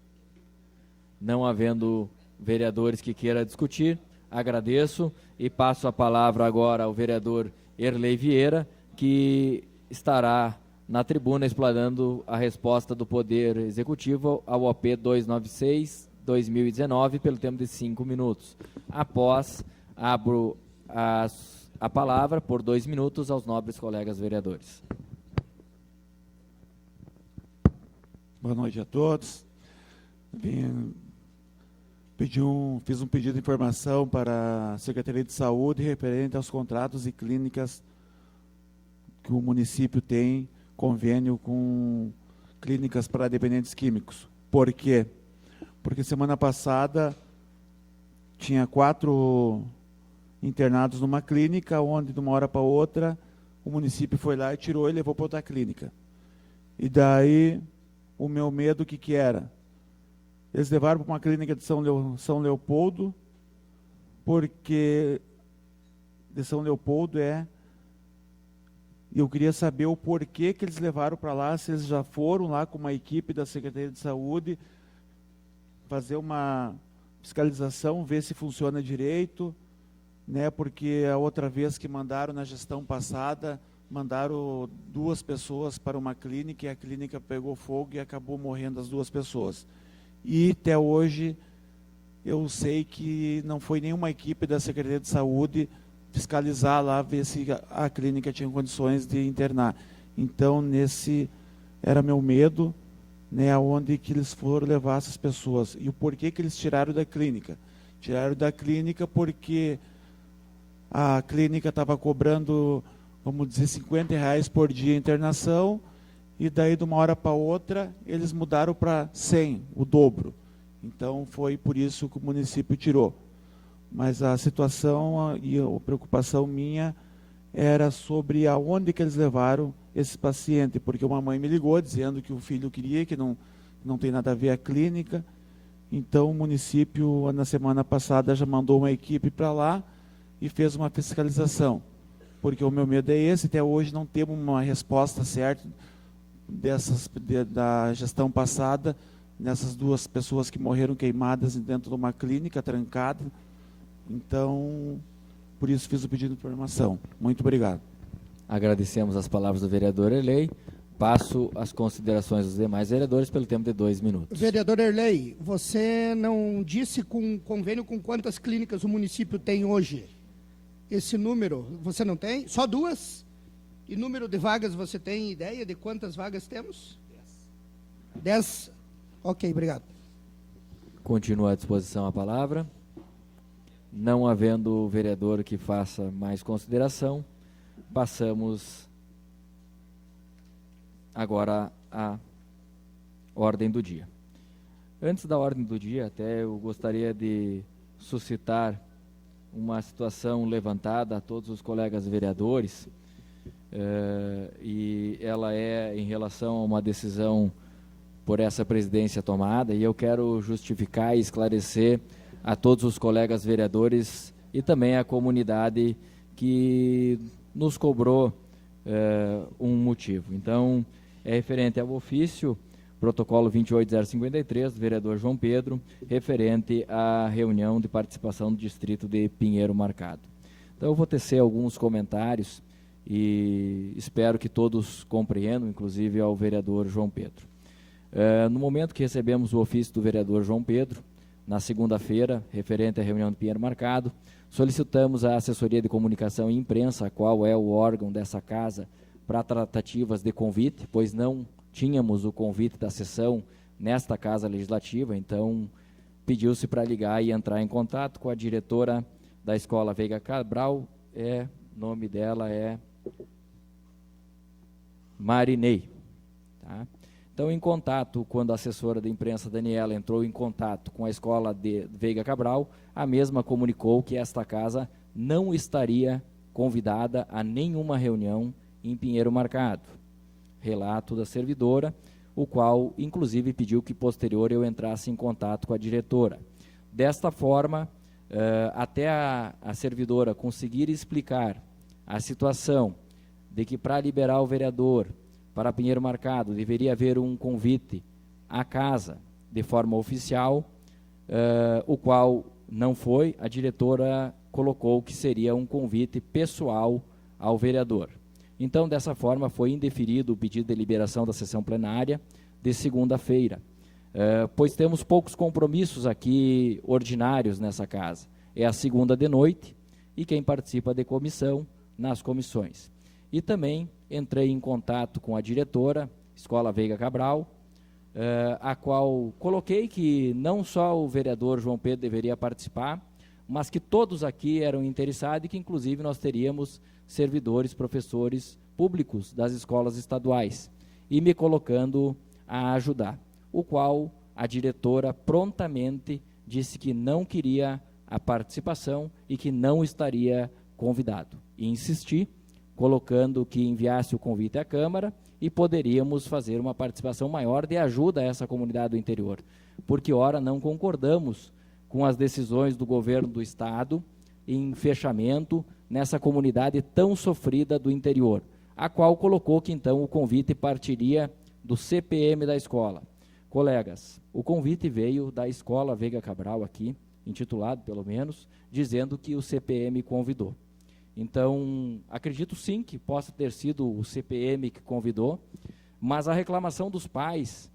Não havendo vereadores que queiram discutir, agradeço e passo a palavra agora ao vereador Erlei Vieira, que estará na tribuna explanando a resposta do Poder Executivo ao OP 296/2019 pelo tempo de 5 minutos. Após, abro a palavra por 2 minutos aos nobres colegas vereadores. Boa noite a todos. Fiz um pedido de informação para a Secretaria de Saúde referente aos contratos e clínicas que o município tem convênio com clínicas para dependentes químicos. Por quê? Porque semana passada tinha 4 internados numa clínica, onde de uma hora para outra o município foi lá e tirou e levou para outra clínica. E daí o meu medo que era? Eles levaram para uma clínica de São Leopoldo, porque de São Leopoldo e eu queria saber o porquê que eles levaram para lá, se eles já foram lá com uma equipe da Secretaria de Saúde, fazer uma fiscalização, ver se funciona direito, né? Porque a outra vez que mandaram na gestão passada, mandaram 2 pessoas para uma clínica e a clínica pegou fogo e acabou morrendo as 2 pessoas. E até hoje eu sei que não foi nenhuma equipe da Secretaria de Saúde fiscalizar lá, ver se a clínica tinha condições de internar. Então, nesse era meu medo, né, aonde que eles foram levar essas pessoas. E o porquê que eles tiraram da clínica? Tiraram da clínica porque a clínica estava cobrando, vamos dizer, R$50 por dia internação, e daí de uma hora para outra eles mudaram para 100, o dobro. Então foi por isso que o município tirou. Mas a situação e a preocupação minha era sobre aonde que eles levaram esse paciente, porque uma mãe me ligou dizendo que o filho queria, que não tem nada a ver a clínica. Então o município, na semana passada, já mandou uma equipe para lá e fez uma fiscalização. Porque o meu medo é esse, até hoje não temos uma resposta certa da gestão passada, nessas 2 pessoas que morreram queimadas dentro de uma clínica trancada. Então, por isso fiz o pedido de informação. Muito obrigado. Agradecemos as palavras do vereador Erlei. Passo as considerações dos demais vereadores pelo tempo de 2 minutos. Vereador Erlei, você não disse com convênio com quantas clínicas o município tem hoje? Esse número, você não tem? Só 2? E número de vagas, você tem ideia de quantas vagas temos? 10? Ok, obrigado. Continua à disposição a palavra. Não havendo vereador que faça mais consideração, passamos agora à ordem do dia. Antes da ordem do dia, até eu gostaria de suscitar uma situação levantada a todos os colegas vereadores, e ela é em relação a uma decisão por essa presidência tomada, e eu quero justificar e esclarecer a todos os colegas vereadores e também a comunidade que nos cobrou um motivo. Então, é referente ao ofício, protocolo 28053, do vereador João Pedro, referente à reunião de participação do distrito de Pinheiro Marcado. Então, eu vou tecer alguns comentários e espero que todos compreendam, inclusive ao vereador João Pedro. No momento que recebemos o ofício do vereador João Pedro, na segunda-feira, referente à reunião do Pinheiro Marcado, solicitamos à assessoria de comunicação e imprensa, a qual é o órgão dessa casa, para tratativas de convite, pois não tínhamos o convite da sessão nesta casa legislativa, então pediu-se para ligar e entrar em contato com a diretora da Escola Veiga Cabral, o nome dela é Marinei, tá? Então, em contato, quando a assessora da imprensa, Daniela, entrou em contato com a escola de Veiga Cabral, a mesma comunicou que esta casa não estaria convidada a nenhuma reunião em Pinheiro Marcado. Relato da servidora, o qual, inclusive, pediu que, posterior, eu entrasse em contato com a diretora. Desta forma, até a servidora conseguir explicar a situação de que, para liberar o vereador para Pinheiro Marcado, deveria haver um convite à casa de forma oficial, o qual não foi, a diretora colocou que seria um convite pessoal ao vereador. Então, dessa forma, foi indeferido o pedido de liberação da sessão plenária de segunda-feira, pois temos poucos compromissos aqui ordinários nessa casa. É a segunda de noite e quem participa de comissão nas comissões. E também entrei em contato com a diretora, Escola Veiga Cabral, a qual coloquei que não só o vereador João Pedro deveria participar, mas que todos aqui eram interessados e que, inclusive, nós teríamos servidores, professores públicos das escolas estaduais, e me colocando a ajudar, o qual a diretora prontamente disse que não queria a participação e que não estaria convidado. E insisti, colocando que enviasse o convite à Câmara e poderíamos fazer uma participação maior de ajuda a essa comunidade do interior, porque, ora, não concordamos com as decisões do governo do Estado em fechamento nessa comunidade tão sofrida do interior, a qual colocou que, então, o convite partiria do CPM da escola. Colegas, o convite veio da Escola Veiga Cabral aqui, intitulado pelo menos, dizendo que o CPM convidou. Então, acredito sim que possa ter sido o CPM que convidou, mas a reclamação dos pais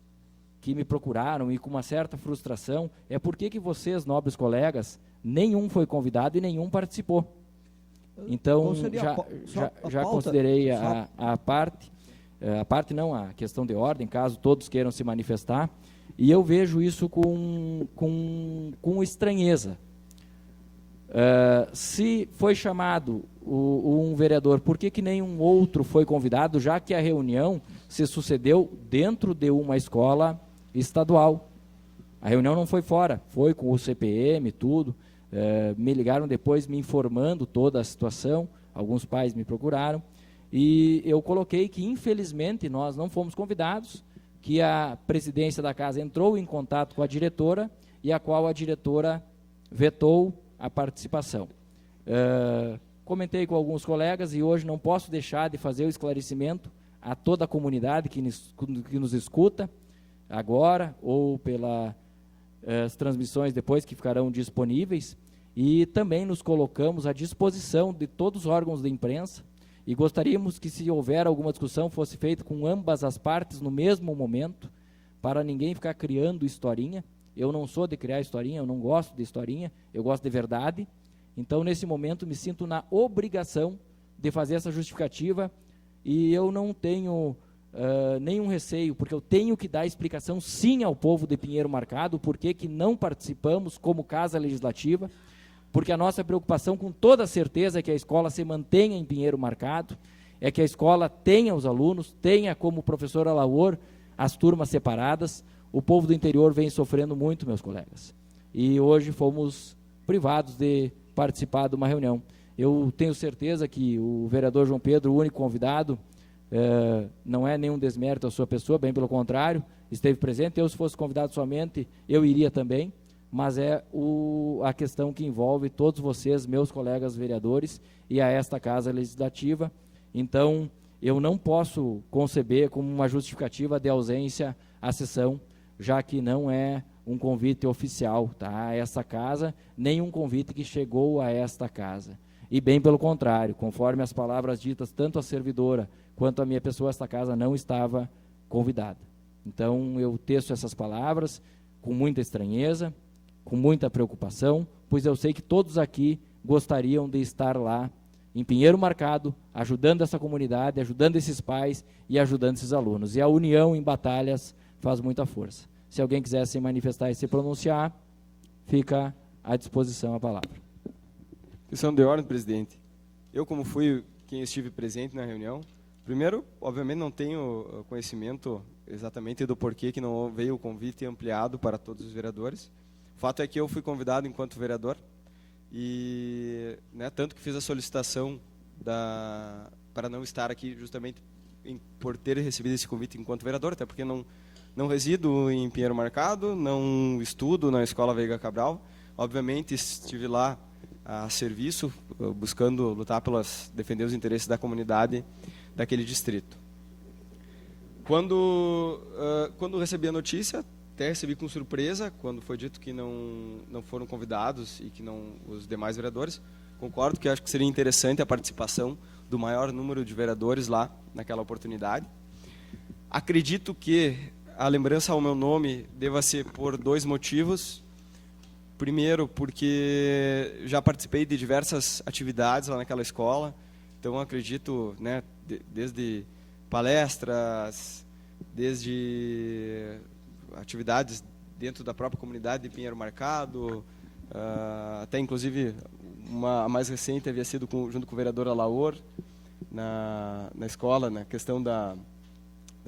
que me procuraram e com uma certa frustração é por que vocês, nobres colegas, nenhum foi convidado e nenhum participou. Então, já considerei a questão de ordem, caso todos queiram se manifestar, e eu vejo isso com estranheza. Se foi chamado um vereador, por que nenhum outro foi convidado, já que a reunião se sucedeu dentro de uma escola estadual? A reunião não foi fora, foi com o CPM, tudo. Me ligaram depois me informando toda a situação, alguns pais me procuraram, e eu coloquei que, infelizmente, nós não fomos convidados, que a presidência da casa entrou em contato com a diretora, e a qual a diretora vetou a participação. Comentei com alguns colegas, e hoje não posso deixar de fazer o esclarecimento a toda a comunidade que nos escuta, agora, ou pelas transmissões depois que ficarão disponíveis, e também nos colocamos à disposição de todos os órgãos de imprensa, e gostaríamos que, se houver alguma discussão, fosse feita com ambas as partes no mesmo momento, para ninguém ficar criando historinha. Eu não sou de criar historinha, eu não gosto de historinha, eu gosto de verdade. Então, nesse momento, me sinto na obrigação de fazer essa justificativa, e eu não tenho nenhum receio, porque eu tenho que dar explicação sim ao povo de Pinheiro Marcado, porque que não participamos como Casa Legislativa, porque a nossa preocupação, com toda certeza, é que a escola se mantenha em Pinheiro Marcado, é que a escola tenha os alunos, tenha como professora Laor as turmas separadas. O povo do interior vem sofrendo muito, meus colegas, e hoje fomos privados de participar de uma reunião. Eu tenho certeza que o vereador João Pedro, o único convidado, não é nenhum desmérito à sua pessoa, bem pelo contrário, esteve presente. Eu, se fosse convidado somente, eu iria também, mas é a questão que envolve todos vocês, meus colegas vereadores, e a esta Casa Legislativa. Então, eu não posso conceber como uma justificativa de ausência à sessão, já que não é um convite oficial, tá, a esta casa, nem um convite que chegou a esta casa. E bem pelo contrário, conforme as palavras ditas, tanto a servidora quanto a minha pessoa, esta casa não estava convidada. Então, eu teço essas palavras com muita estranheza, com muita preocupação, pois eu sei que todos aqui gostariam de estar lá, em Pinheiro Marcado, ajudando essa comunidade, ajudando esses pais e ajudando esses alunos. E a união em batalhas faz muita força. Se alguém quiser se manifestar e se pronunciar, fica à disposição a palavra. Questão de ordem, presidente. Eu, como fui quem estive presente na reunião, primeiro, obviamente, não tenho conhecimento exatamente do porquê que não veio o convite ampliado para todos os vereadores. O fato é que eu fui convidado enquanto vereador, e tanto que fiz a solicitação para não estar aqui justamente por ter recebido esse convite enquanto vereador, até porque não resido em Pinheiro Marcado, não estudo na Escola Veiga Cabral. Obviamente, estive lá a serviço, buscando lutar defender os interesses da comunidade daquele distrito. Quando recebi a notícia, até recebi com surpresa, quando foi dito que não foram convidados e que os demais vereadores. Concordo que acho que seria interessante a participação do maior número de vereadores lá naquela oportunidade. Acredito que a lembrança ao meu nome deva ser por dois motivos. Primeiro, porque já participei de diversas atividades lá naquela escola, então acredito, desde palestras, desde atividades dentro da própria comunidade de Pinheiro Marcado, até inclusive a mais recente havia sido junto com o vereador Alaor, na escola, na questão da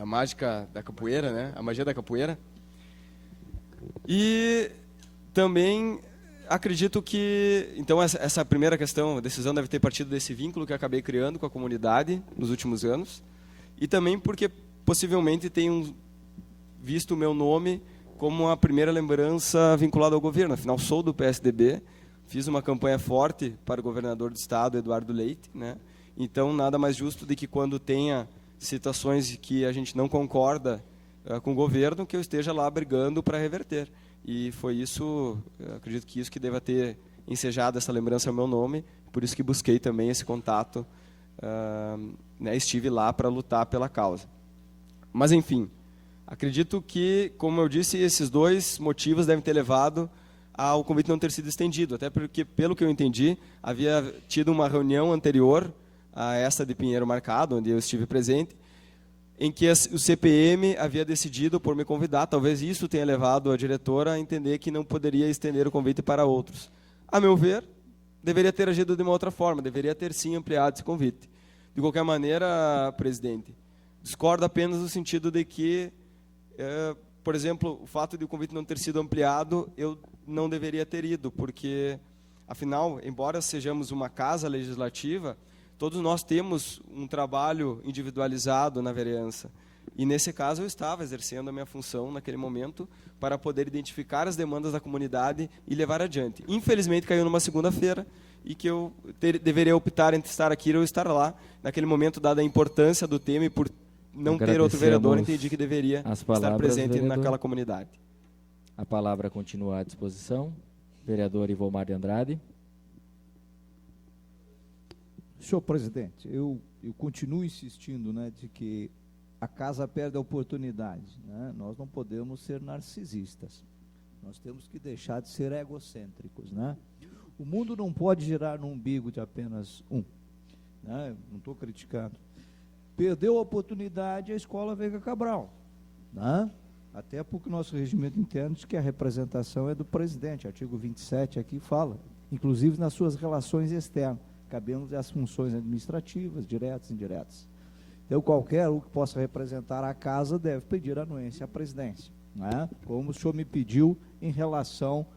mágica da capoeira, a magia da capoeira. E também acredito que, então, essa primeira questão, a decisão deve ter partido desse vínculo que eu acabei criando com a comunidade nos últimos anos, e também porque possivelmente tenham visto o meu nome como a primeira lembrança vinculada ao governo. Afinal, sou do PSDB, fiz uma campanha forte para o governador do estado, Eduardo Leite, Então, nada mais justo do que, quando tenha situações que a gente não concorda com o governo que eu esteja lá brigando para reverter. E foi isso, acredito que isso que deva ter ensejado essa lembrança ao meu nome, por isso que busquei também esse contato, né, estive lá para lutar pela causa. Mas, enfim, acredito que, como eu disse, esses dois motivos devem ter levado ao convite não ter sido estendido, até porque, pelo que eu entendi, havia tido uma reunião anterior a essa de Pinheiro marcado, onde eu estive presente, em que o CPM havia decidido por me convidar. Talvez isso tenha levado a diretora a entender que não poderia estender o convite para outros. A meu ver, deveria ter agido de uma outra forma, deveria ter sim ampliado esse convite. De qualquer maneira, presidente, discordo apenas no sentido de que, por exemplo, o fato de o convite não ter sido ampliado, eu não deveria ter ido, porque, afinal, embora sejamos uma casa legislativa, todos nós temos um trabalho individualizado na vereança. E, nesse caso, eu estava exercendo a minha função naquele momento para poder identificar as demandas da comunidade e levar adiante. Infelizmente, caiu numa segunda-feira e que eu deveria optar entre estar aqui ou estar lá. Naquele momento, dada a importância do tema e por não ter outro vereador, entendi que deveria estar presente vereador. naquela comunidade. A palavra continua à disposição. Vereador Ivomar de Andrade. Senhor presidente, eu continuo insistindo, né, de que a casa perde a oportunidade, né? Nós não podemos ser narcisistas. Nós temos que deixar de ser egocêntricos, né? O mundo não pode girar no umbigo de apenas um, né? Não estou criticando. Perdeu a oportunidade a escola Veiga Cabral, né? Até porque o nosso regimento interno diz que a representação é do presidente. Artigo 27 aqui fala, inclusive nas suas relações externas, cabendo as funções administrativas, diretas e indiretas. Então, qualquer um que possa representar a casa deve pedir anuência à presidência, né? Como o senhor me pediu em relação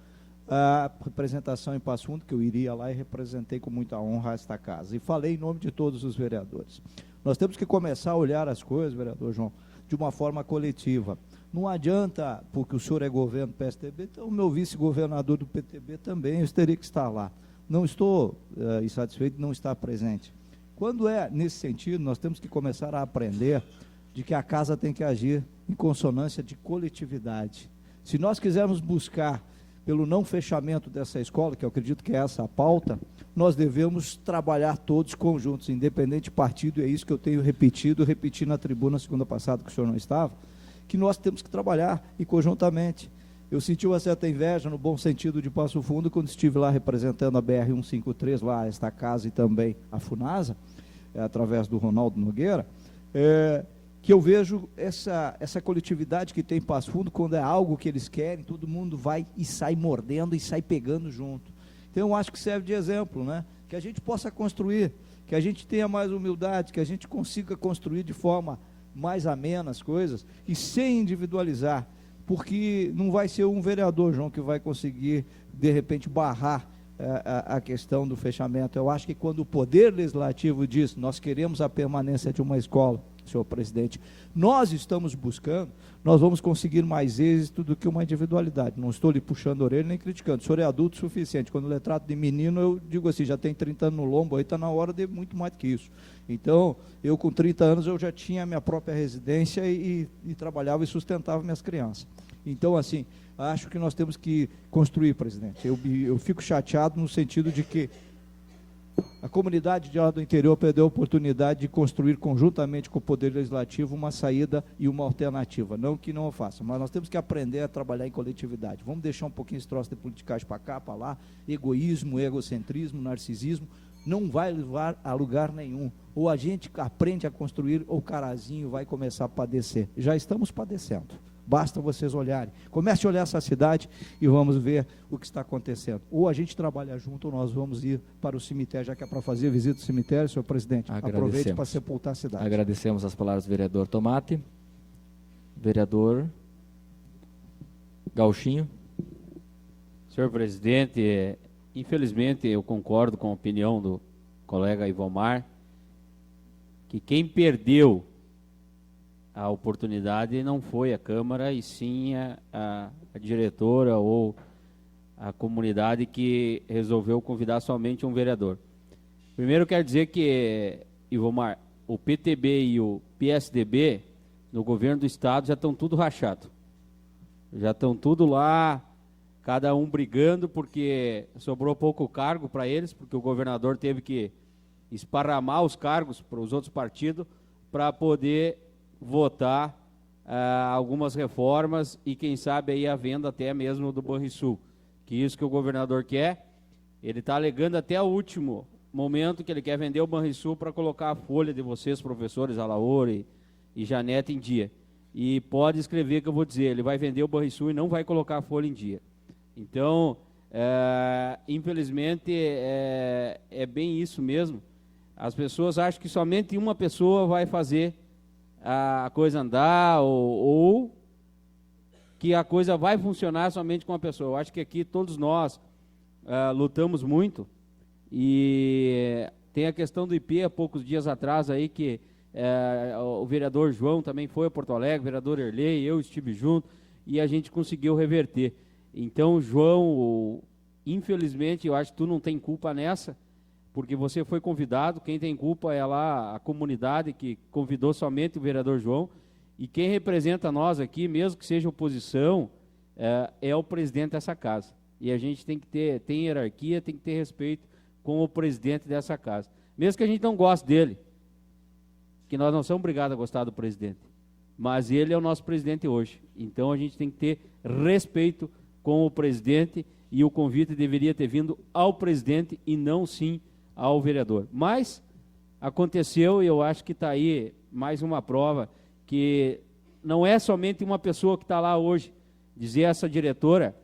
à representação em Passo Fundo, que eu iria lá e representei com muita honra esta casa. E falei em nome de todos os vereadores. Nós temos que começar a olhar as coisas, vereador João, de uma forma coletiva. Não adianta, porque o senhor é governo do PSDB, então o meu vice-governador do PTB também, eu teria que estar lá. Não estou insatisfeito de não estar presente. Quando é nesse sentido, nós temos que começar a aprender de que a casa tem que agir em consonância de coletividade. Se nós quisermos buscar pelo não fechamento dessa escola, que eu acredito que é essa a pauta, nós devemos trabalhar todos conjuntos, independente de partido, é isso que eu tenho repeti na tribuna segunda passada, que o senhor não estava, que nós temos que trabalhar e conjuntamente. Eu senti uma certa inveja, no bom sentido, de Passo Fundo, quando estive lá representando a BR-153, lá esta casa e também a FUNASA, através do Ronaldo Nogueira, que eu vejo essa coletividade que tem em Passo Fundo, quando é algo que eles querem, todo mundo vai e sai mordendo e sai pegando junto. Então, eu acho que serve de exemplo, né? Que a gente possa construir, que a gente tenha mais humildade, que a gente consiga construir de forma mais amena as coisas e sem individualizar, porque não vai ser um vereador, João, que vai conseguir, de repente, barrar a questão do fechamento. Eu acho que quando o Poder Legislativo diz, nós queremos a permanência de uma escola, senhor presidente, nós estamos buscando, nós vamos conseguir mais êxito do que uma individualidade. Não estou lhe puxando a orelha nem criticando. O senhor é adulto o suficiente. Quando ele trata de menino, eu digo assim, já tem 30 anos no lombo, aí está na hora de muito mais do que isso. Então, eu com 30 anos, eu já tinha a minha própria residência e trabalhava e sustentava minhas crianças. Então, assim, acho que nós temos que construir, presidente. Eu fico chateado no sentido de que a comunidade de lá do interior perdeu a oportunidade de construir conjuntamente com o Poder Legislativo uma saída e uma alternativa. Não que não o faça, mas nós temos que aprender a trabalhar em coletividade. Vamos deixar um pouquinho esse troço de politicagem para cá, para lá, egoísmo, egocentrismo, narcisismo, não vai levar a lugar nenhum. Ou a gente aprende a construir, ou o carazinho vai começar a padecer. Já estamos padecendo. Basta vocês olharem. Comece a olhar essa cidade e vamos ver o que está acontecendo. Ou a gente trabalha junto, ou nós vamos ir para o cemitério, já que é para fazer a visita ao cemitério, senhor presidente. Aproveite para sepultar a cidade. Agradecemos as palavras do vereador Tomate. Vereador Gauchinho. Senhor presidente, infelizmente eu concordo com a opinião do colega Ivomar, que quem perdeu a oportunidade não foi a Câmara, e sim a diretora ou a comunidade que resolveu convidar somente um vereador. Primeiro, quero dizer que, Ivomar, o PTB e o PSDB no governo do estado já estão tudo rachado. Já estão tudo lá, cada um brigando, porque sobrou pouco cargo para eles, porque o governador teve que esparramar os cargos para os outros partidos para poder votar algumas reformas e, quem sabe, aí a venda até mesmo do Banrisul. Que isso que o governador quer, ele está alegando até o último momento que ele quer vender o Banrisul para colocar a folha de vocês, professores Alaor e Janete, em dia. E pode escrever que eu vou dizer, ele vai vender o Banrisul e não vai colocar a folha em dia. Então, infelizmente, é bem isso mesmo. As pessoas acham que somente uma pessoa vai fazer a coisa andar ou que a coisa vai funcionar somente com uma pessoa. Eu acho que aqui todos nós lutamos muito e tem a questão do IP há poucos dias atrás aí que o vereador João também foi a Porto Alegre, o vereador Erlei, eu estive junto e a gente conseguiu reverter. Então, João, infelizmente, eu acho que tu não tem culpa nessa, porque você foi convidado, quem tem culpa é lá a comunidade que convidou somente o vereador João, e quem representa nós aqui, mesmo que seja oposição, é o presidente dessa casa. E a gente tem que tem hierarquia, tem que ter respeito com o presidente dessa casa. Mesmo que a gente não goste dele, que nós não somos obrigados a gostar do presidente, mas ele é o nosso presidente hoje. Então a gente tem que ter respeito com o presidente e o convite deveria ter vindo ao presidente e não sim ao vereador. Mas aconteceu e eu acho que está aí mais uma prova que não é somente uma pessoa que está lá hoje. Dizer essa diretora,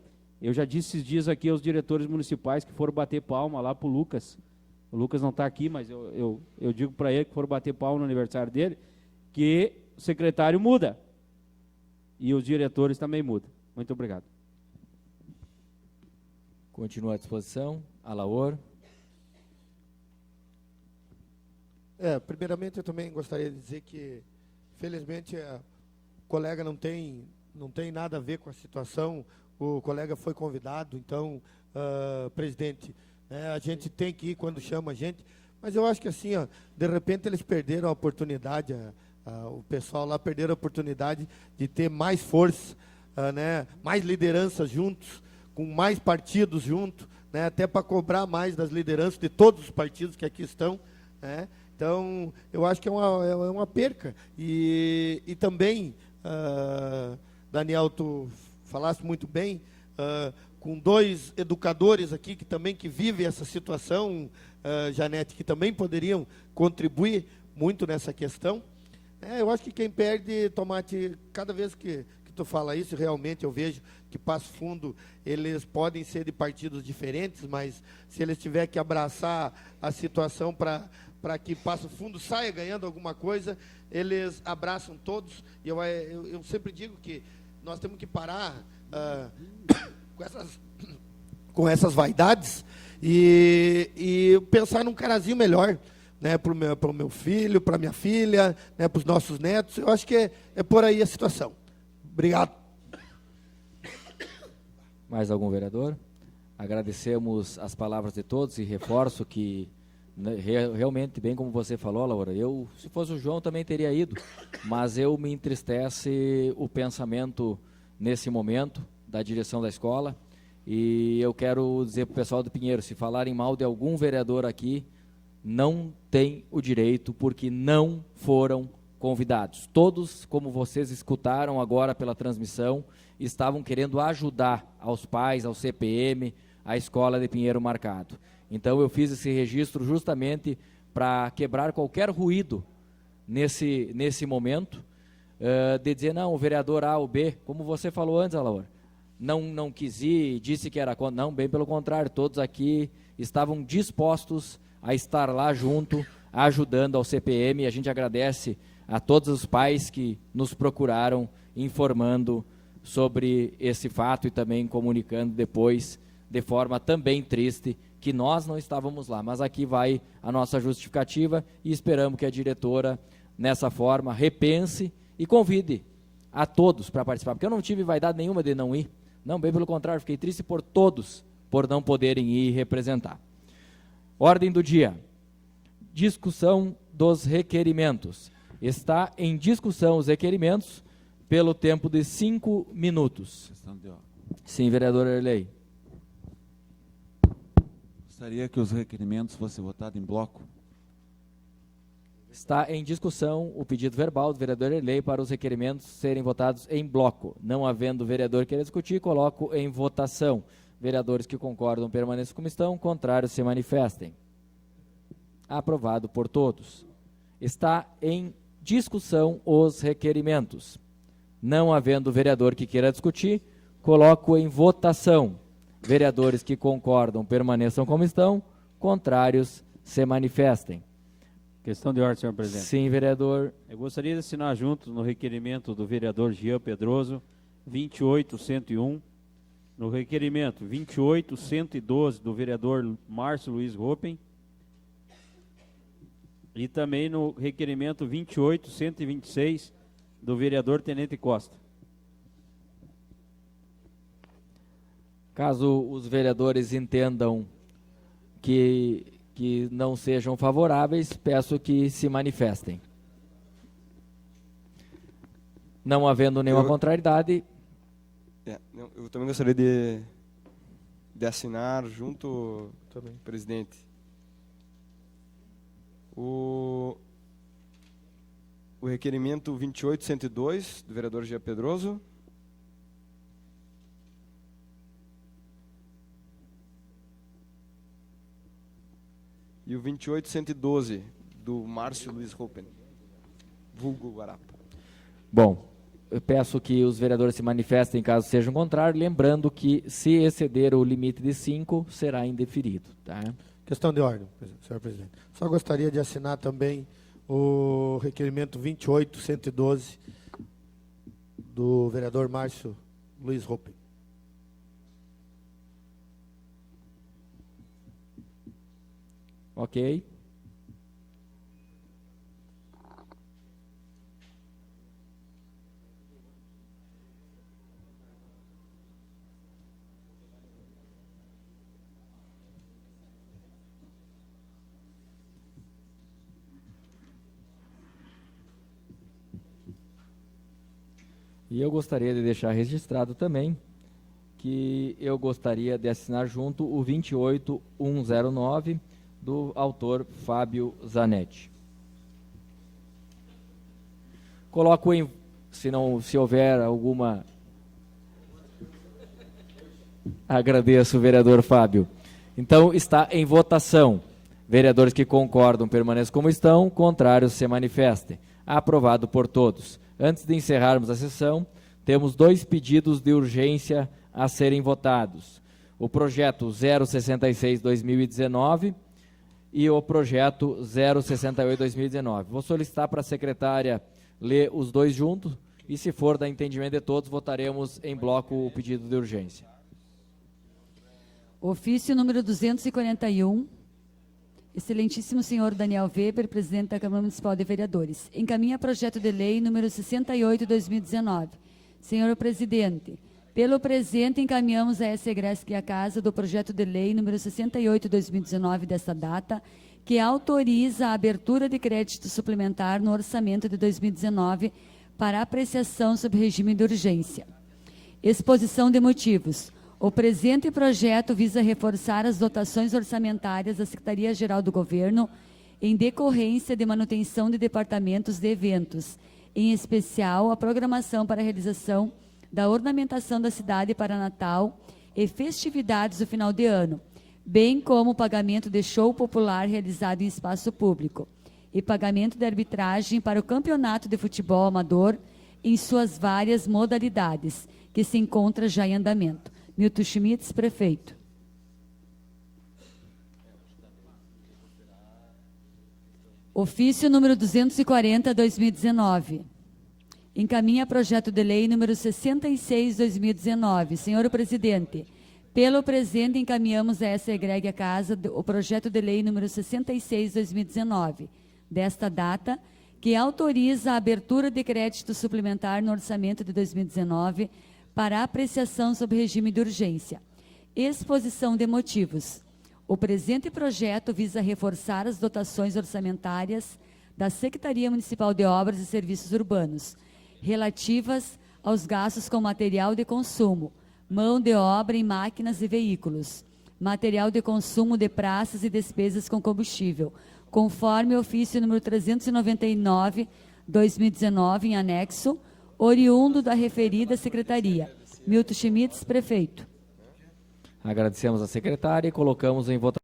eu já disse esses dias aqui aos diretores municipais que foram bater palma lá para o Lucas. O Lucas não está aqui, mas eu digo para ele que foram bater palma no aniversário dele, que o secretário muda e os diretores também mudam. Muito obrigado. Continua à disposição. Alaor. Primeiramente, eu também gostaria de dizer que, felizmente, o colega não tem nada a ver com a situação. O colega foi convidado, então, presidente, a gente tem que ir quando chama a gente. Mas eu acho que, assim, de repente, eles perderam a oportunidade, o pessoal lá perderam a oportunidade de ter mais força, mais lideranças juntos, com mais partidos juntos, até para cobrar mais das lideranças de todos os partidos que aqui estão, Então, eu acho que é uma perca. E também, Daniel, tu falaste muito bem, com dois educadores aqui que vivem essa situação, Janete, que também poderiam contribuir muito nessa questão. Eu acho que quem perde, Tomate, cada vez que tu fala isso, realmente eu vejo que Passo Fundo, eles podem ser de partidos diferentes, mas se eles tiverem que abraçar a situação para que Passo Fundo saia ganhando alguma coisa, eles abraçam todos. E eu sempre digo que nós temos que parar com essas vaidades e pensar num carazinho melhor, para o meu filho, para minha filha, para os nossos netos. Eu acho que é por aí a situação. Obrigado. Mais algum vereador? Agradecemos as palavras de todos e reforço que realmente, bem como você falou, Laura, eu, se fosse o João, também teria ido, mas eu me entristece o pensamento nesse momento da direção da escola, e eu quero dizer para o pessoal do Pinheiro, se falarem mal de algum vereador aqui, não tem o direito, porque não foram convidados. Todos, como vocês escutaram agora pela transmissão, estavam querendo ajudar aos pais, ao CPM, a escola de Pinheiro Marcado. Então eu fiz esse registro justamente para quebrar qualquer ruído nesse momento, de dizer, não, o vereador A ou B, como você falou antes, Alaor, não quis ir, disse que era contra. Não, bem pelo contrário, todos aqui estavam dispostos a estar lá junto, ajudando ao CPM, e a gente agradece a todos os pais que nos procuraram, informando sobre esse fato e também comunicando depois, de forma também triste, que nós não estávamos lá. Mas aqui vai a nossa justificativa e esperamos que a diretora, nessa forma, repense e convide a todos para participar, porque eu não tive vaidade nenhuma de não ir. Não, bem pelo contrário, fiquei triste por todos, por não poderem ir representar. Ordem do dia. Discussão dos requerimentos. Está em discussão os requerimentos pelo tempo de 5 minutos. Questão de ordem. Sim, vereador Erlei. Gostaria que os requerimentos fossem votados em bloco. Está em discussão o pedido verbal do vereador Erlei para os requerimentos serem votados em bloco. Não havendo vereador querer discutir, coloco em votação. Vereadores que concordam permaneçam como estão, contrários se manifestem. Aprovado por todos. Está em discussão os requerimentos. Não havendo vereador que queira discutir, coloco em votação. Vereadores que concordam permaneçam como estão, contrários se manifestem. Questão de ordem, senhor presidente. Sim, vereador. Eu gostaria de assinar junto no requerimento do vereador Jean Pedroso, 28101, no requerimento 28112 do vereador Márcio Luiz Ropen, e também no requerimento 28126 do vereador Tenente Costa. Caso os vereadores entendam que não sejam favoráveis, peço que se manifestem. Não havendo nenhuma contrariedade. Eu também gostaria de assinar junto, presidente, o requerimento 28102 do vereador Jean Pedroso. E o 28112 do Márcio Luiz Ropen, vulgo Guarapa. Bom, eu peço que os vereadores se manifestem caso sejam contrários, lembrando que se exceder o limite de 5, será indeferido. Tá? Questão de ordem, senhor presidente. Só gostaria de assinar também o requerimento 28112 do vereador Márcio Luiz Ropen. Ok. E eu gostaria de deixar registrado também que eu gostaria de assinar junto o 28109 do autor Fábio Zanetti. Coloco em, se houver alguma... Agradeço, vereador Fábio. Então, está em votação. Vereadores que concordam permaneçam como estão, contrários se manifestem. Aprovado por todos. Antes de encerrarmos a sessão, temos 2 pedidos de urgência a serem votados. O projeto 066-2019 e o projeto 068-2019. Vou solicitar para a secretária ler os 2 juntos e, se for da entendimento de todos, votaremos em bloco o pedido de urgência. Ofício número 241. Excelentíssimo senhor Daniel Weber, presidente da Câmara Municipal de Vereadores. Encaminha projeto de lei número 68/2019. Senhor presidente, pelo presente encaminhamos a essa egressa que a casa do projeto de lei número 68/2019 desta data, que autoriza a abertura de crédito suplementar no orçamento de 2019 para apreciação sob regime de urgência. Exposição de motivos. O presente projeto visa reforçar as dotações orçamentárias da Secretaria-Geral do Governo em decorrência de manutenção de departamentos de eventos, em especial a programação para a realização da ornamentação da cidade para Natal e festividades do final de ano, bem como o pagamento de show popular realizado em espaço público e pagamento de arbitragem para o campeonato de futebol amador em suas várias modalidades, que se encontra já em andamento. Milton Schmitz, prefeito. Ofício número 240/2019. Encaminha projeto de lei número 66/2019. Senhor presidente, pelo presente encaminhamos a essa egrégia casa o projeto de lei número 66/2019, desta data, que autoriza a abertura de crédito suplementar no orçamento de 2019 para apreciação sob regime de urgência. Exposição de motivos. O presente projeto visa reforçar as dotações orçamentárias da Secretaria Municipal de Obras e Serviços Urbanos, relativas aos gastos com material de consumo, mão de obra em máquinas e veículos, material de consumo de praças e despesas com combustível, conforme o ofício número 399/2019, em anexo, oriundo da referida Secretaria. Milton Schmitz, prefeito. Agradecemos a secretária e colocamos em votação.